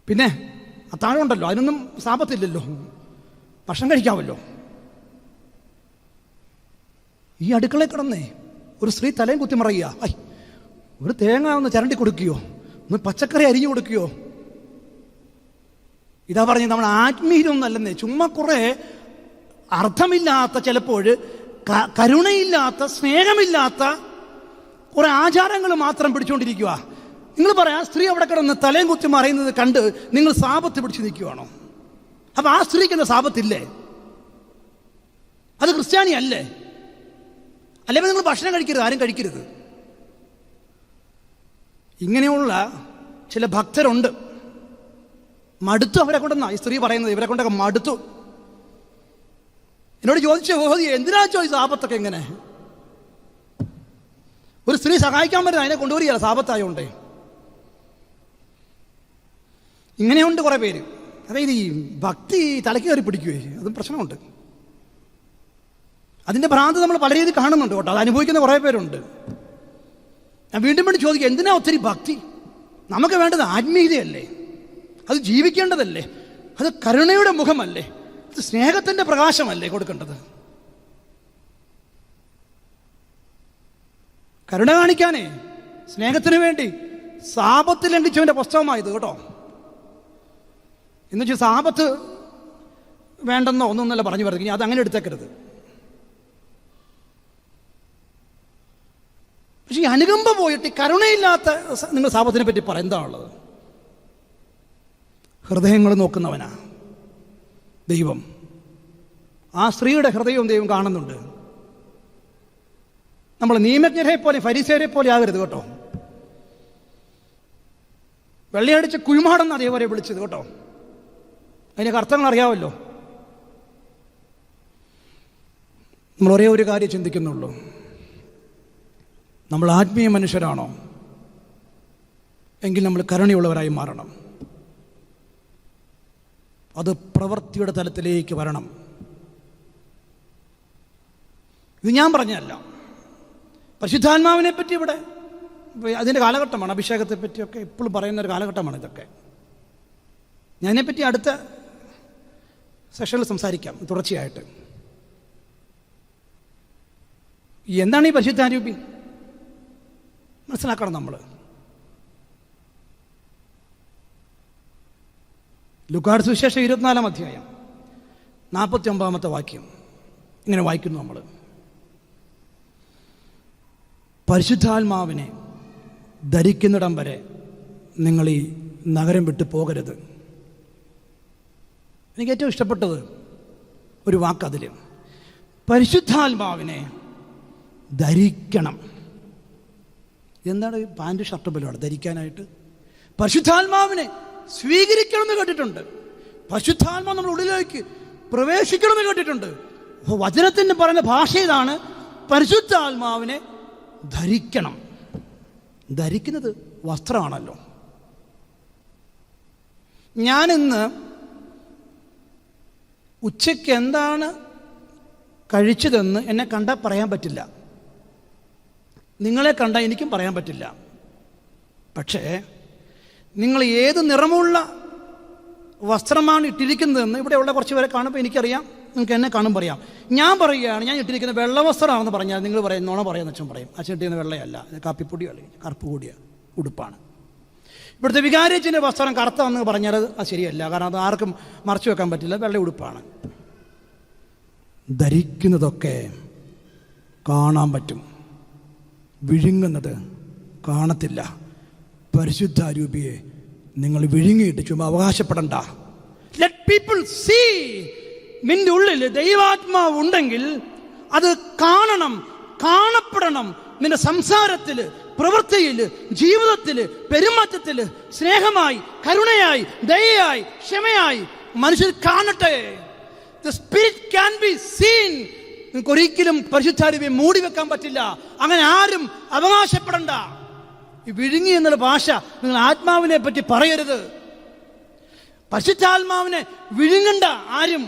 പിന്നെ അത്താഴം ഉണ്ടല്ലോ, അതിനൊന്നും സാപത്തില്ലല്ലോ, ഭക്ഷണം കഴിക്കാമല്ലോ. ഈ അടുക്കളയിൽ കിടന്നേ ഒരു സ്ത്രീ തലയും കുത്തി മറയുക. ഐ, ഒരു തേങ്ങ ഒന്ന് ചരണ്ടി കൊടുക്കുകയോ, ഒന്ന് പച്ചക്കറി അരിഞ്ഞു കൊടുക്കുകയോ. ഇതാ പറഞ്ഞ് നമ്മൾ ആത്മീയമൊന്നും അല്ലെന്നേ, ചുമ്മാ കുറെ അർത്ഥമില്ലാത്ത, ചിലപ്പോൾ കരുണയില്ലാത്ത, സ്നേഹമില്ലാത്ത കുറെ ആചാരങ്ങൾ മാത്രം പിടിച്ചുകൊണ്ടിരിക്കുക. നിങ്ങൾ പറയാം, സ്ത്രീ അവിടെ കിടന്ന് തലയും കുത്തി മറയുന്നത് കണ്ട് നിങ്ങൾ സാപത്ത് പിടിച്ചു നിൽക്കുവാണോ? അപ്പൊ ആ സ്ത്രീക്ക് എന്താ സാപത്തില്ലേ? അത് ക്രിസ്ത്യാനി അല്ലേ? അല്ലെങ്കിൽ നിങ്ങൾ ഭക്ഷണം കഴിക്കരുത്, ആരും കഴിക്കരുത്. ഇങ്ങനെയുള്ള ചില ഭക്തരുണ്ട്. മടുത്തു അവരെ കൊണ്ടെന്നാ ഈ സ്ത്രീ പറയുന്നത്. ഇവരെ കൊണ്ടൊക്കെ മടുത്തു. എന്നോട് ചോദിച്ചു, എന്തിനാ ചോദിച്ചു സാപത്തൊക്കെ എങ്ങനെ? ഒരു സ്ത്രീ സഹായിക്കാൻ പറ്റുന്ന അതിനെ കൊണ്ടുവരികയല്ല, സാപത്തായോണ്ടേ. ഇങ്ങനെയുണ്ട് കുറെ പേര്. അതായത് ഈ ഭക്തി തലയ്ക്ക് കയറി പിടിക്കുകയെ, അതും പ്രശ്നമുണ്ട്. അതിന്റെ ഭ്രാന്ത് നമ്മൾ പല രീതിയിൽ കാണുന്നുണ്ട് കേട്ടോ. അത് അനുഭവിക്കുന്ന കുറേ പേരുണ്ട്. ഞാൻ വീണ്ടും വീണ്ടും ചോദിക്കുക, എന്തിനാ ഒത്തിരി ഭക്തി? നമുക്ക് വേണ്ടത് ആത്മീയതയല്ലേ? അത് ജീവിക്കേണ്ടതല്ലേ? അത് കരുണയുടെ മുഖമല്ലേ? അത് സ്നേഹത്തിന്റെ പ്രകാശമല്ലേ കൊടുക്കേണ്ടത്? കരുണ കാണിക്കാനേ, സ്നേഹത്തിന് വേണ്ടി സാപത്ത് ലംഘിച്ചവന്റെ പുസ്തകമായത് കേട്ടോ. എന്നുവെച്ചാൽ സാപത്ത് വേണ്ടെന്നോ ഒന്നൊന്നല്ല പറഞ്ഞു പറഞ്ഞു, അത് അങ്ങനെ എടുത്തേക്കരുത്. പക്ഷെ ഈ അനുകമ്പ പോയിട്ട് കരുണയില്ലാത്ത നിങ്ങൾ സാപത്തിനെ പറ്റി എന്താ ഉള്ളത്? ഹൃദയങ്ങൾ നോക്കുന്നവനാ ദൈവം. ആ സ്ത്രീയുടെ ഹൃദയവും ദൈവം കാണുന്നുണ്ട്. നമ്മൾ നിയമജ്ഞരെ പോലെ ഫരിസേരെ പോലെ ആകരുത് കേട്ടോ. വെള്ളയടിച്ച് കുഴിമാടെന്ന് അതേപോലെ വിളിച്ചത് കേട്ടോ. അതിൻ്റെ അർത്ഥങ്ങൾ അറിയാമല്ലോ. നമ്മൾ ഒരേ ഒരു കാര്യം ചിന്തിക്കുന്നുള്ളൂ, നമ്മൾ ആത്മീയ മനുഷ്യരാണോ എങ്കിൽ നമ്മൾ കരുണയുള്ളവരായി മാറണം. അത് പ്രവൃത്തിയുടെ തലത്തിലേക്ക് വരണം. ഇത് ഞാൻ പറഞ്ഞതല്ല, പരിശുദ്ധാത്മാവിനെ പറ്റി ഇവിടെ അതിൻ്റെ കാലഘട്ടമാണ്. അഭിഷേകത്തെ പറ്റിയൊക്കെ എപ്പോഴും പറയുന്ന ഒരു കാലഘട്ടമാണ് ഇതൊക്കെ. ഞാനതിനെപ്പറ്റി അടുത്ത സെഷനിൽ സംസാരിക്കാം തുടർച്ചയായിട്ട്. എന്താണ് ഈ പരിശുദ്ധാരൂപി? മനസ്സിലാക്കണം നമ്മൾ. ലൂക്കായുടെ സുവിശേഷം 24-ാം അധ്യായം 49-ാമത്തെ വാക്യം ഇങ്ങനെ വായിക്കുന്നു നമ്മൾ: പരിശുദ്ധാത്മാവിനെ ധരിക്കുന്നിടം വരെ നിങ്ങൾ ഈ നഗരം വിട്ടു പോകരുത്. എനിക്ക് ഏറ്റവും ഇഷ്ടപ്പെട്ടത് ഒരു വാക്കതിൽ, പരിശുദ്ധാത്മാവിനെ ധരിക്കണം. എന്താണ് പാൻറ് ഷർട്ട് പോലെയാണ് ധരിക്കാനായിട്ട്? പരിശുദ്ധാത്മാവിനെ സ്വീകരിക്കണമെന്ന് കേട്ടിട്ടുണ്ട്. പരിശുദ്ധാത്മാവ് നമ്മുടെ ഉള്ളിലേക്ക് പ്രവേശിക്കണമെന്ന് കേട്ടിട്ടുണ്ട്. വചനത്തിന് പറയുന്ന ഭാഷ ഇതാണ്, പരിശുദ്ധാത്മാവിനെ ധരിക്കണം. ധരിക്കുന്നത് വസ്ത്രമാണല്ലോ. ഞാനിന്ന് ഉച്ചയ്ക്ക് എന്താണ് കഴിച്ചതെന്ന് എന്നെ കണ്ടാൽ പറയാൻ പറ്റില്ല, നിങ്ങളെ കണ്ടാൽ എനിക്കും പറയാൻ പറ്റില്ല. പക്ഷേ നിങ്ങൾ ഏത് നിറമുള്ള വസ്ത്രമാണ് ഇട്ടിരിക്കുന്നതെന്ന് ഇവിടെയുള്ള കുറച്ച് പേരെ കാണുമ്പോൾ എനിക്കറിയാം, നിങ്ങൾക്ക് എന്നെ കാണും പറയാം. ഞാൻ പറയുകയാണ്, ഞാൻ ഇട്ടിരിക്കുന്ന വെള്ള വസ്ത്രമാണെന്ന് പറഞ്ഞാൽ നിങ്ങൾ പറയും നോണ പറയാമെന്ന് അച്ഛൻ പറയും. അച്ഛൻ ഇട്ടിരിക്കുന്ന വെള്ളയല്ല, കാപ്പിപ്പൊടിയോ അല്ലെങ്കിൽ കറുപ്പ് കൂടിയാണ്, ഉടുപ്പാണ്. ഇവിടുത്തെ വികാരിച്ചിൻ്റെ വസ്ത്രം കറുത്താണെന്ന് പറഞ്ഞാൽ അത് ശരിയല്ല, കാരണം അത് ആർക്കും മറച്ചു വെക്കാൻ പറ്റില്ല, വെള്ള ഉടുപ്പാണ്. ധരിക്കുന്നതൊക്കെ കാണാൻ പറ്റും, വിഴുങ്ങുന്നത് കാണത്തില്ല. പരിശുദ്ധാരൂപിയെ നിങ്ങൾ വിഴുങ്ങിയിട്ട് ചുമ്മാ അവകാശപ്പെടണ്ട. Let people see. നിന്റെ ഉള്ളിൽ ദൈവാത്മാവ് ഉണ്ടെങ്കിൽ അത് കാണണം, കാണപ്പെടണം. നിന്റെ സംസാരത്തിൽ, പ്രവൃത്തിയിൽ, ജീവിതത്തിൽ, പെരുമാറ്റത്തിൽ സ്നേഹമായി, കരുണയായി, ദയയായി, ക്ഷമയായി മനുഷ്യർ കാണട്ടെ. The spirit can be seen. നിങ്ങൾക്ക് ഒരിക്കലും പരിശുദ്ധാരൂപിയെ മൂടി വെക്കാൻ പറ്റില്ല. അങ്ങനെ ആരും അവകാശപ്പെടണ്ട. ഈ വിഴുങ്ങി എന്നുള്ള ഭാഷ നിങ്ങൾ ആത്മാവിനെ പറ്റി പറയരുത്. പരിശുദ്ധാത്മാവിനെ വിഴുങ്ങണ്ട ആരും.